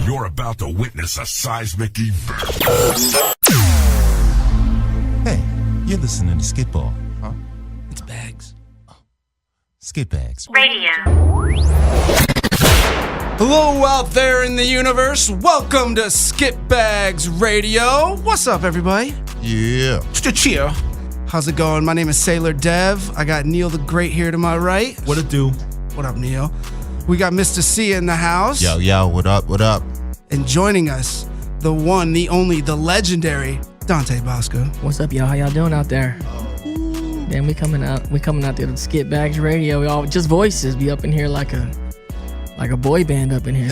You're about to witness a seismic event. Hey, you're listening to Skitball, huh? It's Bags. Skitbags Radio. Hello out there in the universe. Welcome to Skitbags Radio. What's up, everybody? Yeah. Cheer. How's it going? My name is Sailor Dev. I got Neil the Great here to my right. What it do? What up, Neil? We got Mr. C in the house. Yo, what up? And joining us, the one, the only, the legendary Dante Basco. What's up, y'all? How y'all doing out there? Man, we coming out there with Skitbags Radio. We all just voices be up in here like a boy band up in here.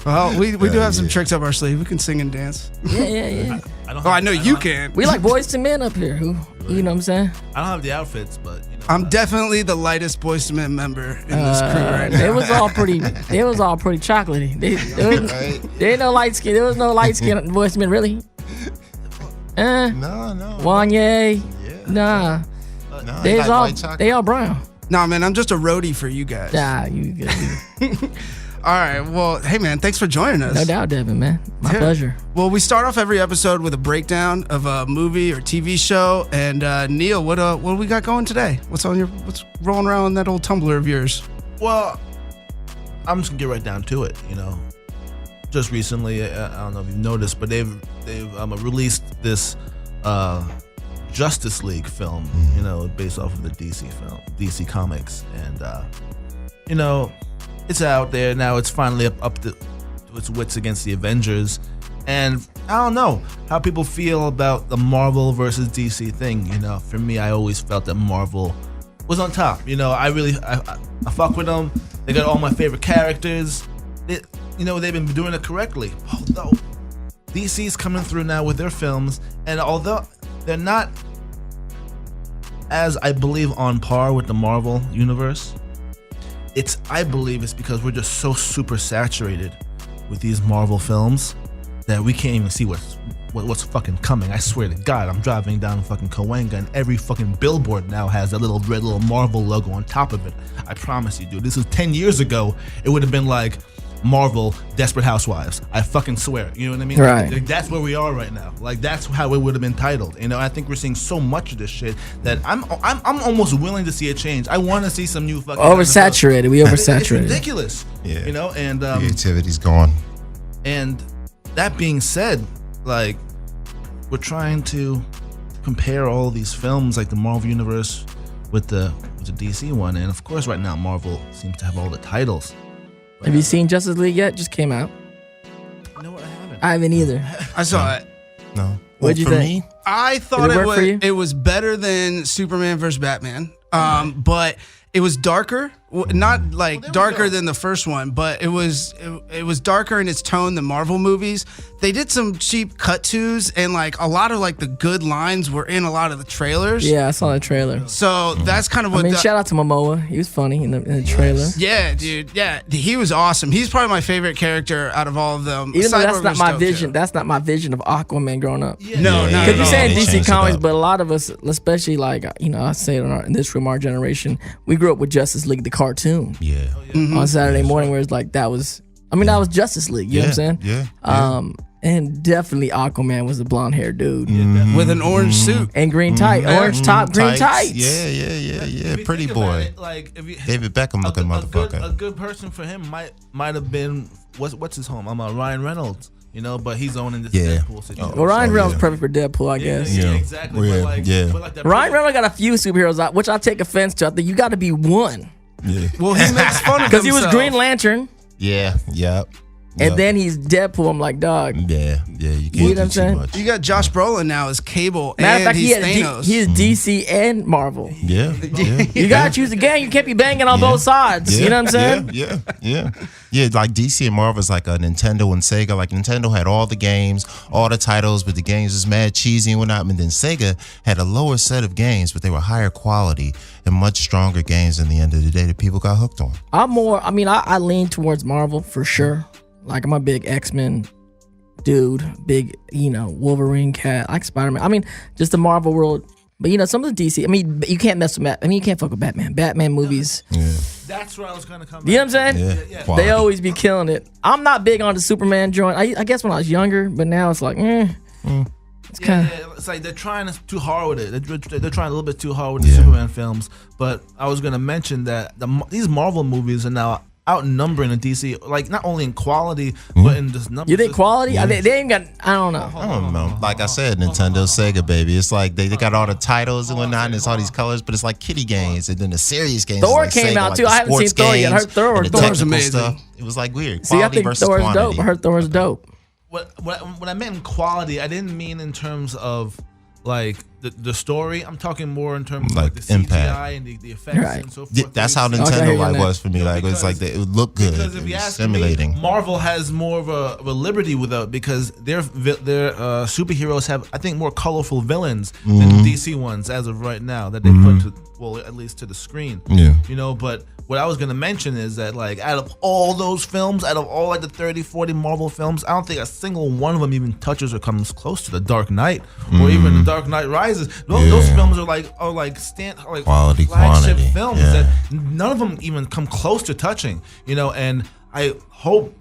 Well, we do have some tricks up our sleeve. We can sing and dance. Yeah. I know you can. We like boys to men up here. You know what I'm saying? I don't have the outfits, but you know. I'm definitely the lightest Boyz II Men member in this crew right now. They was all pretty chocolatey. They ain't no light skin. There was no light skin Boyz II Men really. No. Wanye. Yeah. Nah. They all brown. Nah, man, I'm just a roadie for you guys. Nah, you good. All right, well, hey, man, thanks for joining us. No doubt, Devin, man. My pleasure. Well, we start off every episode with a breakdown of a movie or TV show. And Neil, what do we got going today? What's rolling around in that old Tumblr of yours? Well, I'm just gonna get right down to it. You know, just recently, I don't know if you've noticed, but they've released this Justice League film. You know, based off of the DC Comics, and you know. It's out there now. It's finally up to its wits against the Avengers, and I don't know how people feel about the Marvel versus DC thing. You know, for me, I always felt that Marvel was on top. You know, I fuck with them. They got all my favorite characters. They've been doing it correctly. Although DC's coming through now with their films, and although they're not as I believe on par with the Marvel universe. I believe it's because we're just so super saturated with these Marvel films that we can't even see what's fucking coming. I swear to God, I'm driving down fucking Cahuenga and every fucking billboard now has that little red little Marvel logo on top of it. I promise you, dude. This was 10 years ago. It would have been like Marvel Desperate Housewives. I fucking swear. You know what I mean? Right. Like, that's where we are right now. Like that's how it would have been titled. You know, I think we're seeing so much of this shit that I'm almost willing to see a change. I want to see some new fucking oversaturated. We oversaturated. It's ridiculous. Yeah. You know, and creativity's gone. And that being said, like we're trying to compare all these films, like the Marvel universe, with the DC one, and of course, right now Marvel seems to have all the titles. Have you seen Justice League yet? Just came out. No, I haven't. I haven't either. I saw it. No. What'd you think? I thought Did it work for you? it was better than Superman vs. Batman, but it was darker. Not like darker than the first one, but it was darker in its tone than Marvel movies. They did some cheap cut tos, and like a lot of like the good lines were in a lot of the trailers. Yeah, I saw the trailer. So that's kind of what. Shout out to Momoa. He was funny in the trailer. Yeah, dude. Yeah, he was awesome. He's probably my favorite character out of all of them. Even though that's not my vision. That's not my vision of Aquaman growing up. Yeah. No, because you're saying DC Comics, but a lot of us, especially like I say it in this room, our generation, we grew up with Justice League, the cartoon. Yeah. On Saturday morning, where it's like that was Justice League. You know what I'm saying? Yeah. And definitely Aquaman was a blonde haired dude with an orange suit and green orange top, green tights. Yeah. Pretty boy. David Beckham looking motherfucker. A good person for him might have been what's his home? Ryan Reynolds. You know, but he's owning this Deadpool situation. Well, Ryan Reynolds is perfect for Deadpool, I guess. Yeah, exactly. Ryan Reynolds got a few superheroes, which I take offense to. I think you got to be one. Yeah. Well, he makes fun of because he was Green Lantern. Yeah. And then he's Deadpool. I'm like, dog. Yeah. You can't do too much. You got Josh Brolin now as Cable, Matter and he's Thanos. He is DC and Marvel. Yeah. You gotta choose a game. You can't be banging on both sides. You know what I'm saying? Yeah. Like DC and Marvel is like a Nintendo and Sega. Like Nintendo had all the games, all the titles, but the games was mad cheesy and whatnot. And then Sega had a lower set of games, but they were higher quality and much stronger games. In the end of the day, that people got hooked on. I lean towards Marvel for sure. Like I'm a big X-Men dude, big Wolverine cat, like Spider-Man. I mean, just the Marvel world But some of the DC, I mean, you can't mess with you can't fuck with Batman. Batman movies. Yeah. That's where I was gonna come. You know what I'm saying? Yeah. They always be killing it. I'm not big on the Superman joint. I guess when I was younger, but now it's like, It's kind of. It's like they're trying too hard with it. They're trying a little bit too hard with the Superman films. But I was gonna mention that these Marvel movies are now outnumbering the DC, like not only in quality but in just numbers. You think quality? They ain't got. I don't know. I don't know. Like I said, Nintendo, Sega, baby. It's like they got all the titles and whatnot, and it's all these colors, but it's like kiddie games, and then the serious games. Thor like came Sega, out like too. I haven't seen Thor yet. I heard Thor's amazing. Stuff. It was like weird. See, I Quality think versus Thor's quantity. dope. I heard Thor's dope. What I meant in quality, I didn't mean in terms of like the story. I'm talking more in terms of like the CGI impact. and the effects and so forth. Yeah, that's how Nintendo was for me. Like it's like it would look good. Because if it you was ask stimulating. me, Marvel has more of a liberty with it because their superheroes have, I think, more colorful villains than the DC ones as of right now that they put to, at least to the screen. Yeah. But what I was gonna mention is that like out of all those films, out of all like the 30, 40 Marvel films, I don't think a single one of them even touches or comes close to the Dark Knight or even the Dark Knight Rises. Those films are like quality, flagship quantity. films that none of them even come close to touching. And I hope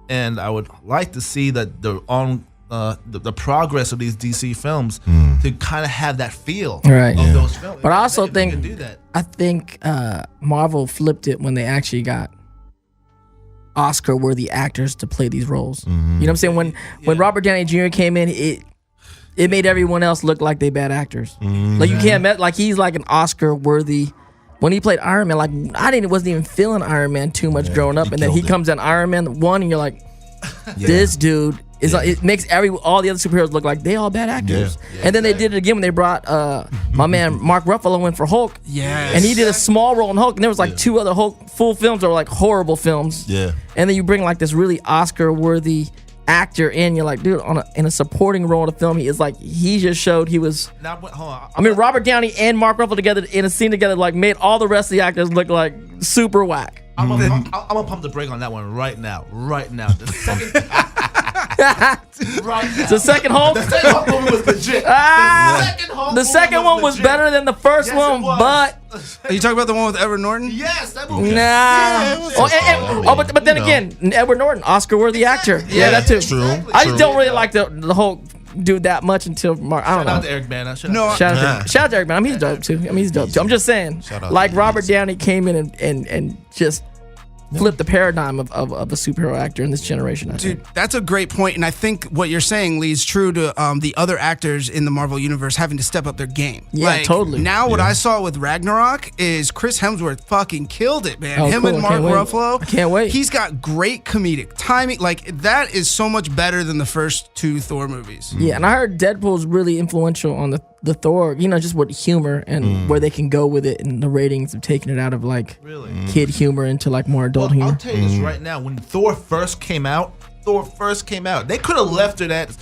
and I would like to see that the progress of these DC films to kind of have that feel of those films. But I also If they think can do that. I think Marvel flipped it when they actually got Oscar-worthy actors to play these roles. You know what I'm saying? When Robert Downey Jr. came in, it made everyone else look like they bad actors. Like you can't like he's like an Oscar-worthy. When he played Iron Man, like wasn't even feeling Iron Man too much growing up, and then he comes in Iron Man 1, and you're like, this dude. It makes all the other superheroes look like they all bad actors. And then they did it again when they brought my man Mark Ruffalo in for Hulk. Yes. And he did a small role in Hulk, and there was like two other Hulk full films that were like horrible films. Yeah. And then you bring like this really Oscar-worthy actor in, you're like, dude, in a supporting role in a film, he just showed he was. Now, hold on. I mean, Robert Downey and Mark Ruffalo together in a scene together like made all the rest of the actors look like super whack. I'm gonna pump the brake on that one right now. The second. The second Hulk. The second Hulk movie was legit. The second one was better than the first one, but. Are you talking about the one with Edward Norton? Yes, that movie. Nah. But then again, Edward Norton, Oscar-worthy actor. Yeah, that too. True. I just don't really like the Hulk dude that much until Mark. I don't Shout out know. to Eric Bana. Shout out to Eric Bana. He's dope too. He's dope too. I'm just saying, like Robert Downey came in and just flip the paradigm of a superhero actor in this generation. I think. Dude, that's a great point, and I think what you're saying leads true to the other actors in the Marvel universe having to step up their game. Yeah, totally. Now, what I saw with Ragnarok is Chris Hemsworth fucking killed it, man. Him cool. and Mark Ruffalo. I can't wait. He's got great comedic timing. Like that is so much better than the first two Thor movies. Yeah, and I heard Deadpool's really influential on the Thor, just with humor and where they can go with it, and the ratings have taken it out of like kid humor into like more adult humor. I'll tell you this right now. When Thor first came out, they could have left it at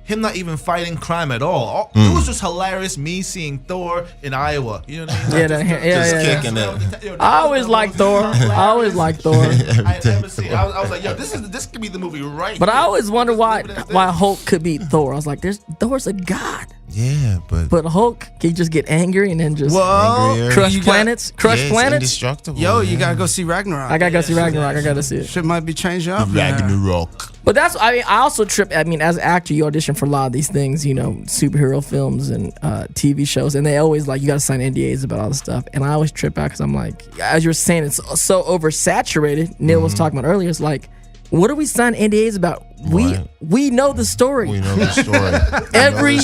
him not even fighting crime at all. It was just hilarious me seeing Thor in Iowa. You know what I mean? Just kicking it. I always liked Thor. I was like, yo, this could be the movie right. But I always wonder why Hulk could beat Thor. I was like, Thor's a god. Yeah, but Hulk can just get angry and then just angrier. crush planets. It's indestructible. Yo, you gotta go see Ragnarok. I gotta go see Ragnarok. I gotta see it. Shit might be changing up. Ragnarok. But I also trip. I mean, as an actor, you audition for a lot of these things, superhero films and TV shows, and they always like you got to sign NDAs about all this stuff. And I always trip out because I'm like, as you were saying, it's so oversaturated. Neil was talking about earlier. It's like, what are we signing NDAs about? Right. We know the story. We know the story. Every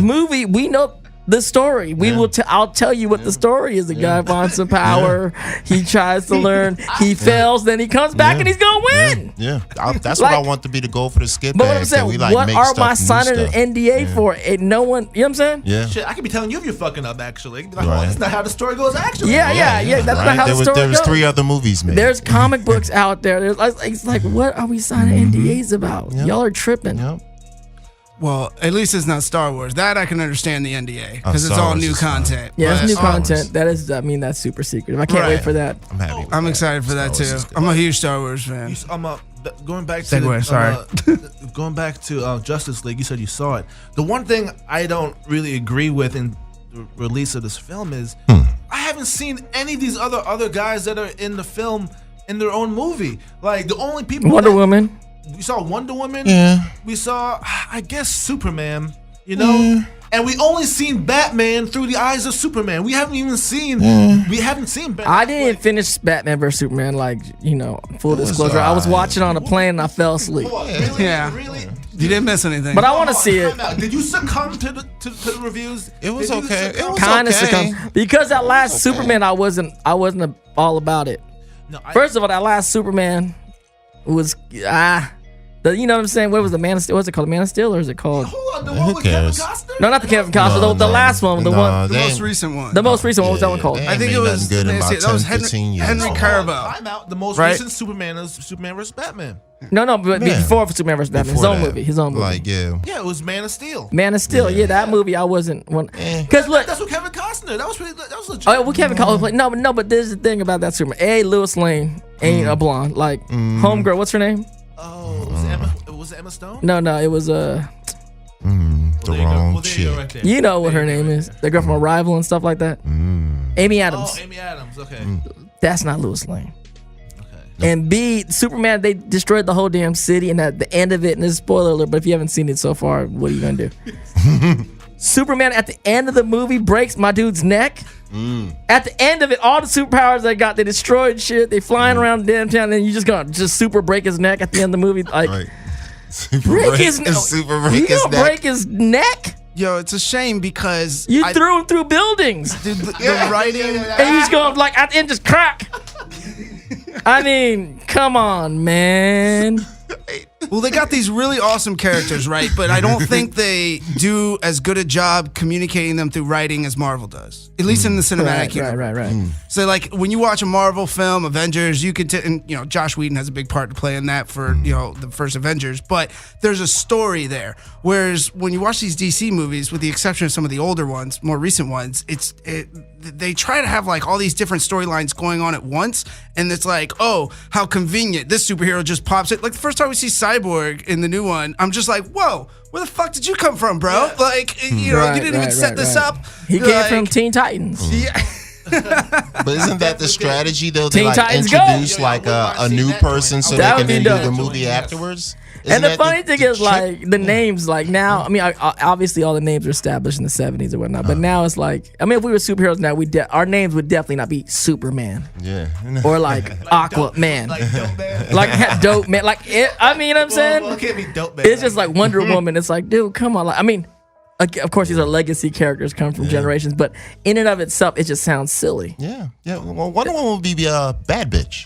movie, we know the story. I'll tell you what the story is. The guy finds some power. He tries to learn. He fails. Then he comes back and he's gonna win. Yeah. That's what I want to be the goal for the Skitbags. But what I'm saying, what are my signing an NDA for? And no one, you know what I'm saying? Yeah. Shit, I could be telling you if you're fucking up. Actually, be like, oh, that's not how the story goes. Actually, Yeah. That's not how the story goes. There was 3 other movies, man. There's comic books out there. It's like, what are we signing NDAs about? Yep. Y'all are tripping. Yep. Well, at least it's not Star Wars. That I can understand the NDA because it's Star all Wars new is fine. content. Yeah, it's But new content. That is, that's super secretive. I can't wait for that. I'm happy. with I'm that. excited for that Star Wars too. is good. I'm a huge Star Wars fan. Going back to Segue, going back to Justice League. You said you saw it. The one thing I don't really agree with in the release of this film is I haven't seen any of these other guys that are in the film in their own movie. Like the only people Wonder Woman. We saw Wonder Woman. Yeah. We saw, I guess, Superman. You know, and we only seen Batman through the eyes of Superman. We haven't even seen. We haven't seen Batman. I didn't finish Batman vs Superman. Like, full disclosure, I was watching on a plane and I fell asleep. Really? Yeah. Really? You didn't miss anything. But I want to see it. Did you succumb to the reviews? It was Did you okay. succumb? It was Kind of okay. succumb because that last Superman, I wasn't all about it. No, First of all, that last Superman was you know what I'm saying? What was the Man of Steel? What's it called? Man of Steel, or is it called? Hold on, the Who one with Kevin cares? Costner? No, not the Kevin Costner. The last one, the the they most ain't- recent one. the most recent one. What was that one called? they I ain't think made it was. nothing good in let me about see, that was 10, 15 years. Henry Cavill. Time out. The most Right? recent Superman is Superman vs. Batman. No, but Yeah. before Superman vs. Batman, Before that. his own movie. Like, yeah. Yeah, it was Man of Steel. Man of Steel. Yeah, that movie I wasn't one. Because look, That's what Kevin Costner. That was legit. oh, well, Kevin Costner. No, but there's the thing about that Superman. Lois Lane ain't a blonde. Like homegirl, what's her name? Oh, was it Emma Stone? No, it was The There you go. wrong Well, there you go, chick. right there. you know what her name is. The girl from Arrival and stuff like that. Amy Adams. Oh, Amy Adams. Okay. That's not Lois Lane. Okay. And B, Superman, they destroyed the whole damn city, and at the end of it, and this is spoiler alert, but if you haven't seen it so far, what are you gonna do? Superman at the end of the movie breaks my dude's neck. At the end of it, all the superpowers they got, they destroyed shit. They flying around the damn town, and you just gonna super break his neck at the end of the movie. Like, Right. Super break his neck. Super break You his gonna neck. break his neck? Yo, it's a shame because You threw him through buildings, dude, the writing. and you just gonna like at the end just crack. I mean, come on, man. Well, they got these really awesome characters, right? But I don't think they do as good a job communicating them through writing as Marvel does, at least in the cinematic universe. Right. So, like, when you watch a Marvel film, Avengers, you could, and Josh Whedon has a big part to play in that for, the first Avengers, but there's a story there. Whereas when you watch these DC movies, with the exception of some of the older ones, more recent ones, they try to have like all these different storylines going on at once, and it's like, oh, how convenient. This superhero just pops it. Like the first time we see Cyborg in the new one, I'm just like, whoa, where the fuck did you come from, bro? Like, you didn't even set this up. He came from Teen Titans. Yeah. But isn't that the strategy though? To Teen like Titans Go! introduce like a new person so they That can would be then do dope. the movie afterwards? And Isn't the that funny thing is, like, the names, like, now, I mean, obviously all the names were established in the 70s or whatnot, but now it's like, I mean, if we were superheroes now, our names would definitely not be Superman Yeah. or like Aquaman. Like Dope Man. Like Dope Man. Like, I mean, you know what I'm saying? Well, it can't be Dope Man. It's just like Wonder Woman. It's like, dude, come on. Like, I mean, of course, these are legacy characters come from generations, but in and of itself, it just sounds silly. Yeah. Well, Wonder Woman would be a bad bitch.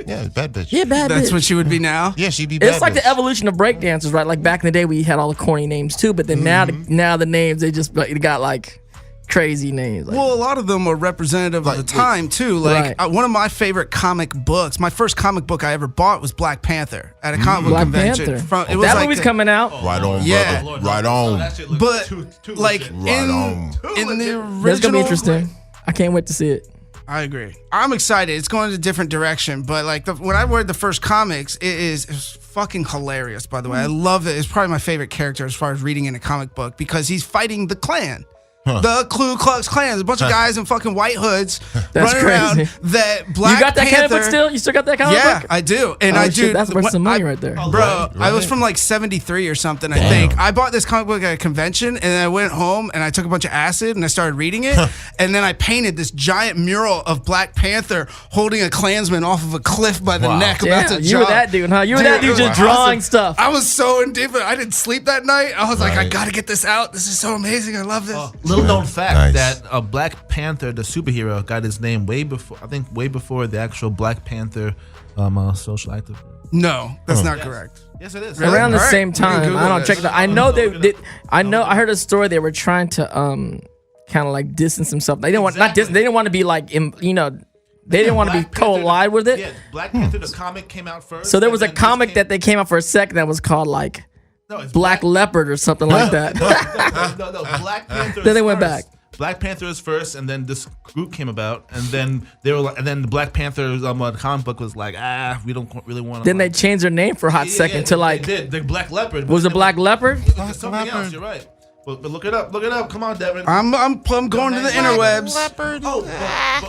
Yeah, bad bitch. Yeah, bad That's bitch. what she would be now. Yeah, she'd be bad. It's like bitch. the evolution of breakdancers, right? Like back in the day, we had all the corny names too, but then now the names, they just got like crazy names. Like, Well, a lot of them were representative of the time too. Like Right. one of my favorite comic books, my first comic book I ever bought was Black Panther at a comic book Black convention. Panther. It was That like movie's coming out. Right on, Yeah. brother. Right on. But like Right on. in the original, That's gonna be interesting. I can't wait to see it. I agree. I'm excited. It's going in a different direction, but like when I read the first comics, it's fucking hilarious. By the way, I love it. It's probably my favorite character as far as reading in a comic book because he's fighting the Klan. The Ku Klux Klan. There's a bunch of guys in fucking white hoods That's running around. crazy. That Black You got that Panther, comic book still? You still got that comic Yeah, book? I do. And Oh, I shit, do. that's worth some money right there. Bro, I was Right. from like 73 or something, I think. I bought this comic book at a convention, and then I went home and I took a bunch of acid and I started reading it. And then I painted this giant mural of Black Panther holding a Klansman off of a cliff by the neck about Damn, to you were jump. that dude, huh? You were that Dude, dude it just was drawing awesome. stuff. I was so indifferent. I didn't sleep that night. I was like, I Right. gotta get this out. This is so amazing. I love this. Little known fact Nice. that Black Panther, the superhero, got his name way before the actual Black Panther social activist. No, that's not correct. Yes, it is. Around the All right, same we can time. Google I don't this. check it out. I know they did. I heard a story. They were trying to kind of like distance themselves. They didn't want not distance. They didn't want to be like They didn't want to be Black Panther- collide with it. Yeah, Black Panther, the comic came out first. So there was a and then comic this that they came out for a second that was called like No, it's Black Leopard or something like that. no. Black Panther. Then they is went first. back. Black Panther is first, and then this group came about, and then they were like, and then the Black Panther comic book was like, we don't really want to. Then they changed their name for a hot second to like the Black Leopard. was it Black Leopard? Something else. You're right. But look it up. Look it up. Come on, Devin. I'm going to the interwebs. But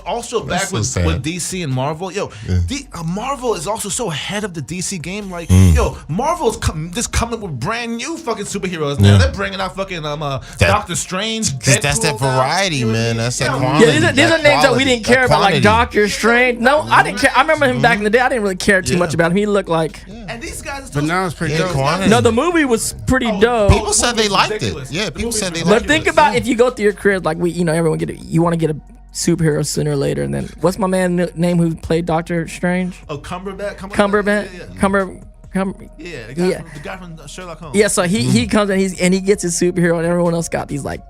also back with DC and Marvel. Yo, Marvel is also so ahead of the DC game. Like, yo, Marvel's just coming with brand new fucking superheroes now. They're bringing out fucking Doctor Strange. That's that variety, man. That's that quality. Yeah, these are names that we didn't care about, like Doctor Strange. No, I didn't care. I remember him back in the day. I didn't really care too much about him. He looked like. And these guys. But now it's pretty dope. No, the movie was pretty dope. People said they liked it. Yeah, people said they liked it. But think about if you go through your career, like everyone you want to get a superhero sooner or later, and then what's my man name who played Doctor Strange? Oh, Cumberbatch. The guy from Sherlock Holmes. Yeah, so he comes and he gets his superhero, and everyone else got these like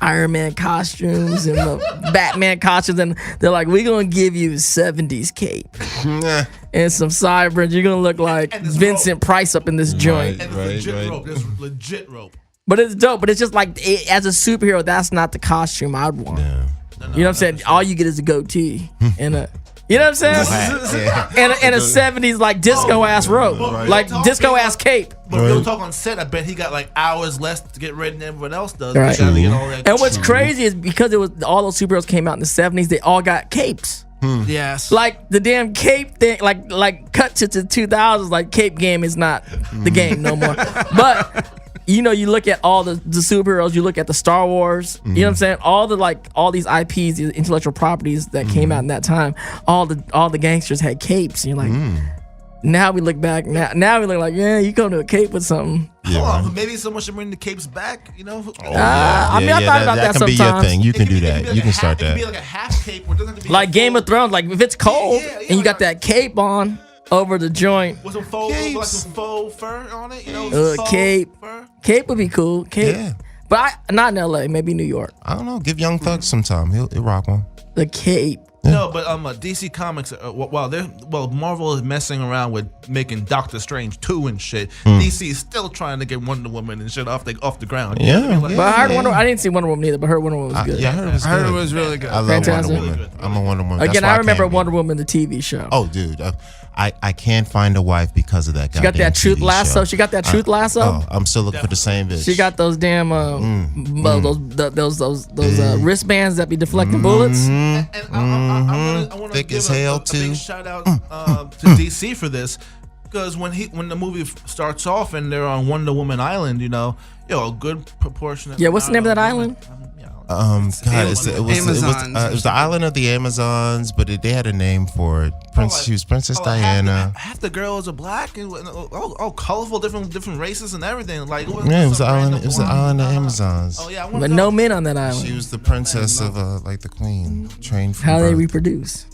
Iron Man costumes and the Batman costumes, and they're like, we're gonna give you a 70s cape and some sideburns. You're gonna look like Vincent Price up in this joint. And this legit rope. But it's dope. But it's just like as a superhero, that's not the costume I'd want. Yeah. You know what I'm saying? All you get is a goatee and a. You know what I'm saying? And a 70s like disco ass robe, like disco ass cape. But real talk on set, I bet he got like hours less to get ready than everyone else does. Right. And what's crazy is because it was all those superheroes came out in the 70s, they all got capes. Yes. Like the damn cape thing, like cut to the 2000s, like cape game is not the game no more. But you look at all the superheroes, you look at the Star Wars, you know what I'm saying? All these IPs, these intellectual properties that came out in that time, all the gangsters had capes. And you're like, now we look back, now we look like, yeah, you come to a cape with something. Yeah, hold on, maybe someone should bring the capes back, I thought about that sometimes. That can be your thing. You can do that. You can start that. It can be like a half cape. Or it doesn't have to be like Game of Thrones, like if it's cold and you got that cape on over the joint. With some faux fur on it, cape. Fur. Cape would be cool. Cape. Yeah. But not in LA, maybe New York. I don't know. Give Young Thug some time. He'll rock one. The cape. Yeah. No, but DC Comics, Marvel is messing around with making Doctor Strange 2 and shit. DC is still trying to get Wonder Woman and shit off the ground. Yeah. But I heard I didn't see Wonder Woman either, but I heard Wonder Woman was good. I heard it was really good. I love Wonder Woman. I'm a Wonder Woman. Again, I remember Wonder Woman, the TV show. Oh, dude. I can't find a wife because of that. She got that Truth Lasso. She got that Truth Lasso. Oh, I'm still looking for the same bitch. She got those damn those wristbands that be deflecting bullets. And I want to give a big shout out to DC for this, because when the movie starts off and they're on Wonder Woman Island, a good proportion of what's the name of that island? God, it was the island of the Amazons, but they had a name for it. She was Princess Diana. Half the girls are black and all colorful, different races and everything. Like it was the island. It was the island of Amazons. Oh yeah, but no men on that island. She was the princess of like the queen, trained from how birth. they reproduce.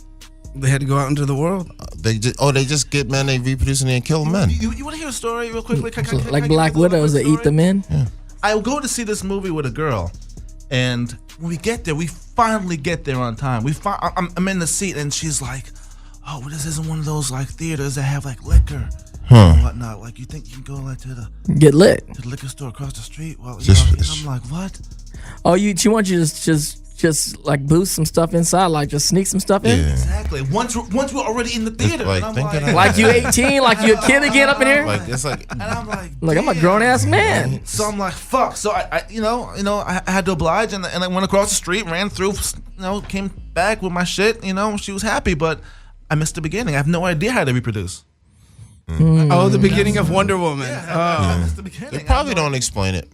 They had to go out into the world. They just get men. They reproduce and they kill men. You want to hear a story real quickly? Like Black Widows that eat the men. Yeah. I go to see this movie with a girl. And when we get there, we finally get there on time. I'm in the seat, and she's like, "Oh, well, this isn't one of those like theaters that have like liquor and whatnot. Like, you think you can go like to the get lit to the liquor store across the street?" Well, I'm like, "What?" Oh, she wants you to just like boost some stuff inside, like just sneak some stuff in. Yeah. Exactly. Once we're already in the theater, like, and I'm like you 18, like you a kid again up in here. Like it's like, and I'm like, I'm a grown ass man. So I'm like, fuck. So I had to oblige, and I went across the street, ran through, came back with my shit. She was happy, but I missed the beginning. I have no idea how to reproduce. Oh, the beginning of Wonder Woman. I missed the beginning. They probably don't explain it.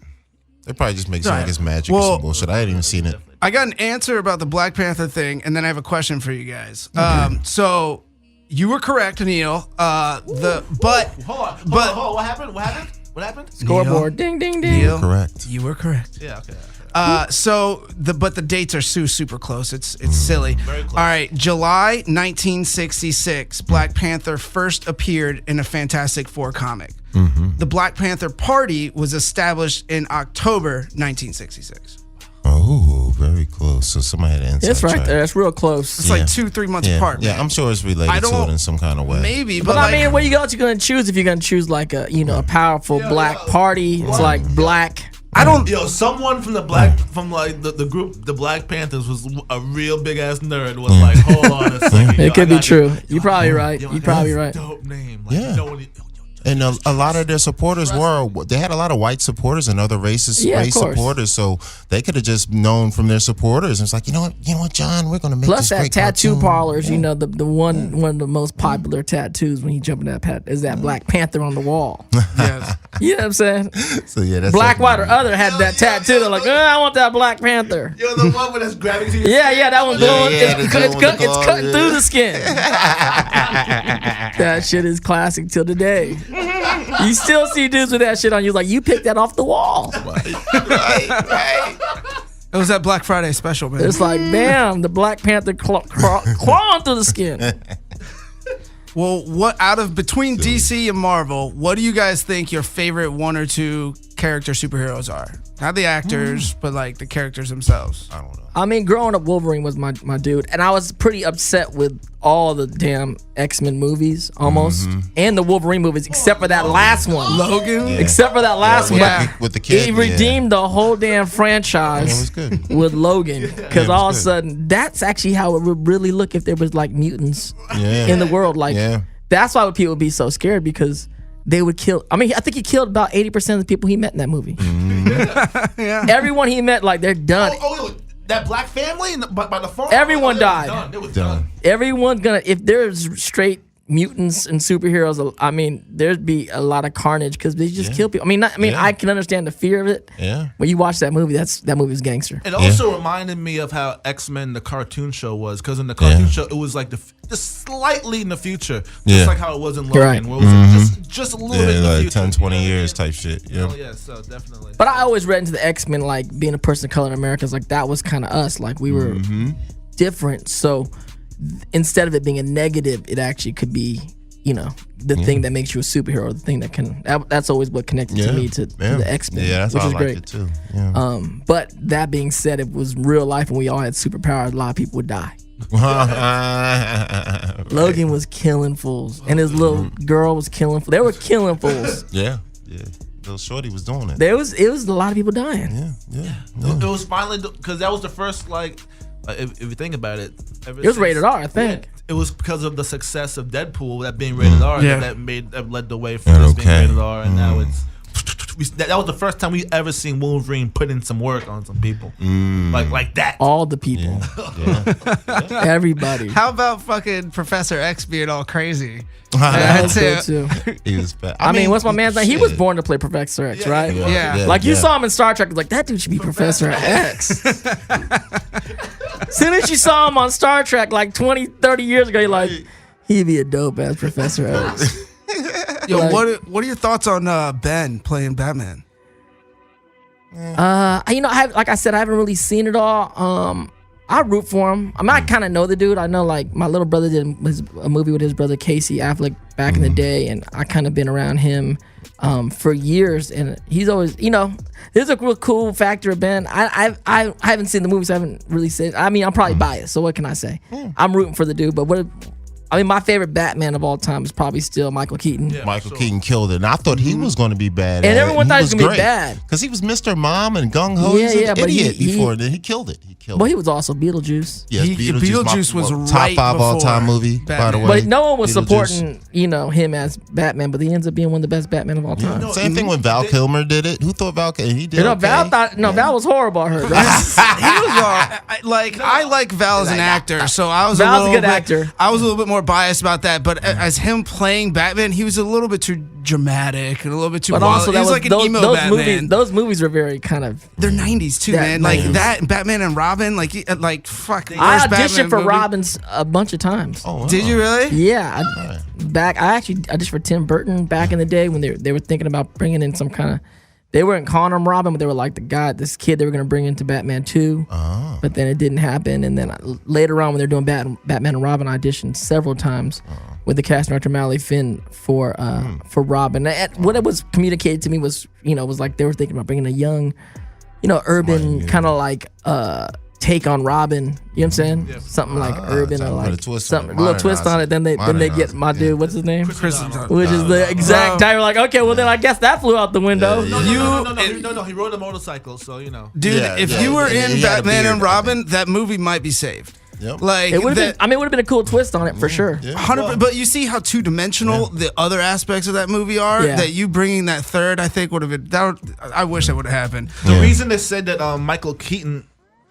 They probably just make it sound like it's magic or some bullshit. I hadn't even seen it. I got an answer about the Black Panther thing, and then I have a question for you guys. So you were correct, Neil. Hold on. What happened? Scoreboard. Ding, ding, ding. Neil, Correct. You were correct. Yeah. Okay. But the dates are super close. It's silly. Very close. All right, July 1966, Black Panther first appeared in a Fantastic Four comic. The Black Panther Party was established in October 1966. Oh, very close. So somebody had an inside It's right track. there. It's real close. It's like 2-3 months apart. Yeah, man. I'm sure it's related to it in some kind of way. Maybe, But I mean, what you gonna choose if you're gonna choose like a a powerful black party? It's like black. I don't. Someone from the group, the Black Panthers, was a real big ass nerd. Was like, hold on a second. It could be true. You're probably right. You're probably right. Dope name. Yeah. And a lot of their supporters they had a lot of white supporters and other race supporters, so they could have just known from their supporters. And it's like, you know what, John, we're going to make Plus this great that tattoo cartoon. parlors, the one of the most popular tattoos when you jump in that is that Black Panther on the wall. Yes. You know what I'm saying? So yeah, that's Black, white, or other had that tattoo. They're like, I want that Black Panther. Yo, the one where that's grabbing to your Yeah, that one's going. It's cutting through the skin. That shit is classic till today. You still see dudes with that shit on you, like, you picked that off the wall. right. It was that Black Friday special, man. It's like, bam, the Black Panther clawing through the skin. Well, what between DC and Marvel, what do you guys think your favorite one or two character superheroes are? Not the actors, but like the characters themselves. I don't know. I mean, growing up, Wolverine was my dude, and I was pretty upset with all the damn X-Men movies, almost, and the Wolverine movies, except for that last one. Logan? Yeah. Except for that last one. With the kid. He redeemed the whole damn franchise It was good. with Logan. Because it was all of a good. sudden, that's actually how it would really look if there was like mutants Yeah. in the world. Like, Yeah. that's why people would be so scared, because they would kill. I mean, I think he killed about 80% of the people he met in that movie. Yeah. Everyone he met, like, they're done. Oh, that black family by the farm. Everyone they were died. Done. They was done. Everyone's gonna, if there's straight mutants and superheroes, I mean, there'd be a lot of carnage because they just kill people. I can understand the fear of it. Yeah. When you watch that movie, that movie's gangster. It also reminded me of how X-Men the cartoon show was, because in the cartoon show it was like just slightly in the future, just like how it was in Logan, Right. where it was just a little bit in the like future. 10, 20 years type shit. Yeah. Oh yeah, so definitely. But I always read into the X-Men, like, being a person of color in America, is like, that was kind of us. Like, we were different. So instead of it being a negative, it actually could be, the thing that makes you a superhero, the thing that can. That's always what connected to me to the X-Men, Yeah, that's which why is I liked great. it too. Yeah. But that being said, if it was real life and we all had superpowers, a lot of people would die. Logan was killing fools, and his little girl was killing fools. They were killing fools. Yeah. Little shorty was doing it. It was a lot of people dying. Yeah. It was finally, because that was the first, like, if you think about it, It was rated R, I think. It was because of the success of Deadpool that being rated R Yeah. that led the way for this being rated R, and now it's. That was the first time we ever seen Wolverine put in some work on some people, like that. All the people, everybody. How about fucking Professor X being all crazy? That was That's good it. too. He was bad. I mean, what's my man's name? He was born to play Professor X, right? Yeah. Like, you saw him in Star Trek, like, that dude should be Professor X. Soon as you saw him on Star Trek like 20, 30 years ago, you're like, he'd be a dope ass Professor X. Yo, Like- what are your thoughts on Ben playing Batman? Like I said, I haven't really seen it all. I root for him. I mean, I kind of know the dude. I know, like, my little brother did a movie with his brother Casey Affleck back in the day, and I kind of been around him for years, and he's always, there's a real cool factor of Ben. I haven't seen the movies. So I haven't really seen. I mean, I'm probably biased, so what can I say? I'm rooting for the dude, but my favorite Batman of all time is probably still Michael Keaton. Yeah, Michael sure. Keaton killed it, and I thought he was going to be bad. And everyone thought he was gonna be bad. because he was Mr. Mom and gung ho. Yeah, He was an yeah, but idiot he- before. Then he killed it. Well, he was also Beetlejuice. Yes, Beetlejuice was top right 5 all time before movie. By the Batman. way, But no one was Beetlejuice. supporting, him as Batman, but he ends up being one of the best Batman of all time. No, Same thing when Val Kilmer did it. Who thought Val? And he did. Val was horrible. I heard. Right? He was I like Val as an actor, so I was Val's a good bit, actor. I was a little bit more biased about that, but as him playing Batman, he was a little bit too dramatic and a little bit too. But wild. also, he was like an emo those Batman. movies. Those movies were very kind of. They're 90s too, That man. Like 90s. that, and Batman and Robin. Like fuck. I worst auditioned Batman for movie. Robins a bunch of times. Oh, wow. Did you really? Yeah, I actually auditioned for Tim Burton back in the day when they were thinking about bringing in some kind of. They weren't calling him Robin, but they were like this kid they were going to bring into Batman 2. But then it didn't happen. And then later on when they're doing Batman and Robin, I auditioned several times with the cast and Malley Finn for Robin. What it was communicated to me was, was like they were thinking about bringing a young, urban kind of like take on Robin. You know what I'm saying? Yeah. Something like urban or put a like twist on something, it, a little twist on it. Then they get my dude. What's his name? Chris Which is the exact time. We're like, okay, well then I guess that flew out the window. No, he rode a motorcycle, so Dude, Yeah, if yeah, you were yeah, in he had a Batman beard, and I Robin, that movie might be saved. Yep. Like It would have been. I mean, it would have been a cool twist on it for sure. Yeah. 100%. But you see how two-dimensional the other aspects of that movie are. Yeah. That you bringing that third, I think would have been. I wish that would have happened. The reason they said that Michael Keaton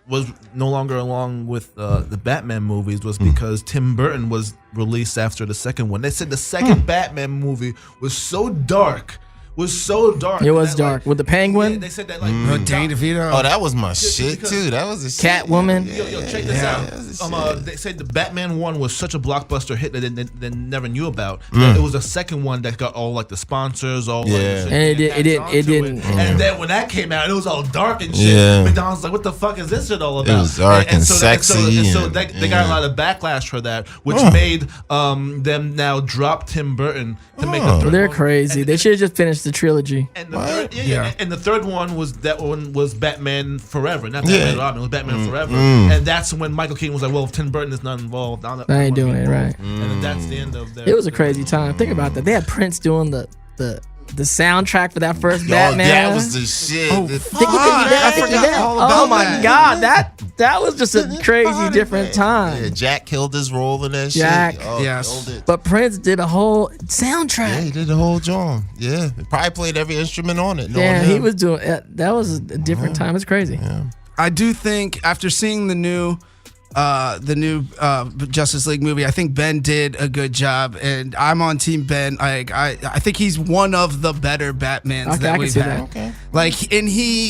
was no longer along with the Batman movies was because Tim Burton was released after the second one. They said the second Batman movie was so dark. It was dark. With the Penguin? Yeah, they said that like Danny DeVito. Oh, that was my shit too. That was a shit. Catwoman. Yo, check this out. They said the Batman one was such a blockbuster hit that they never knew about. It was a second one that got all like the sponsors, all like, and it didn't. And then when that came out, it was all dark and shit. Yeah. McDonald's like, what the fuck is this shit all about? It was dark and sexy. So they got a lot of backlash for that, which made them now drop Tim Burton to make the third They're one. crazy. They should have just finished the trilogy. And the third one was Batman Forever, not Batman and Robin. It was Batman Forever, and that's when Michael Keaton was like, "Well, if Tim Burton is not involved, I ain't doing it right." And then that's the end of their. It was a crazy time. Think about that. They had Prince doing the soundtrack for that first Batman. That was the shit. I think he did. Oh my god, that was just a crazy different time. Yeah, Jack killed his role in that Jack, shit. Oh, yes. killed it. But Prince did a whole soundtrack. Yeah, he did the whole joint. Yeah, he probably played every instrument on it. Yeah, he was doing that was a different time. It's crazy. I do think after seeing the new Justice League movie, I think Ben did a good job, and I'm on Team Ben. I think he's one of the better Batmans that we've had. Okay. Like, and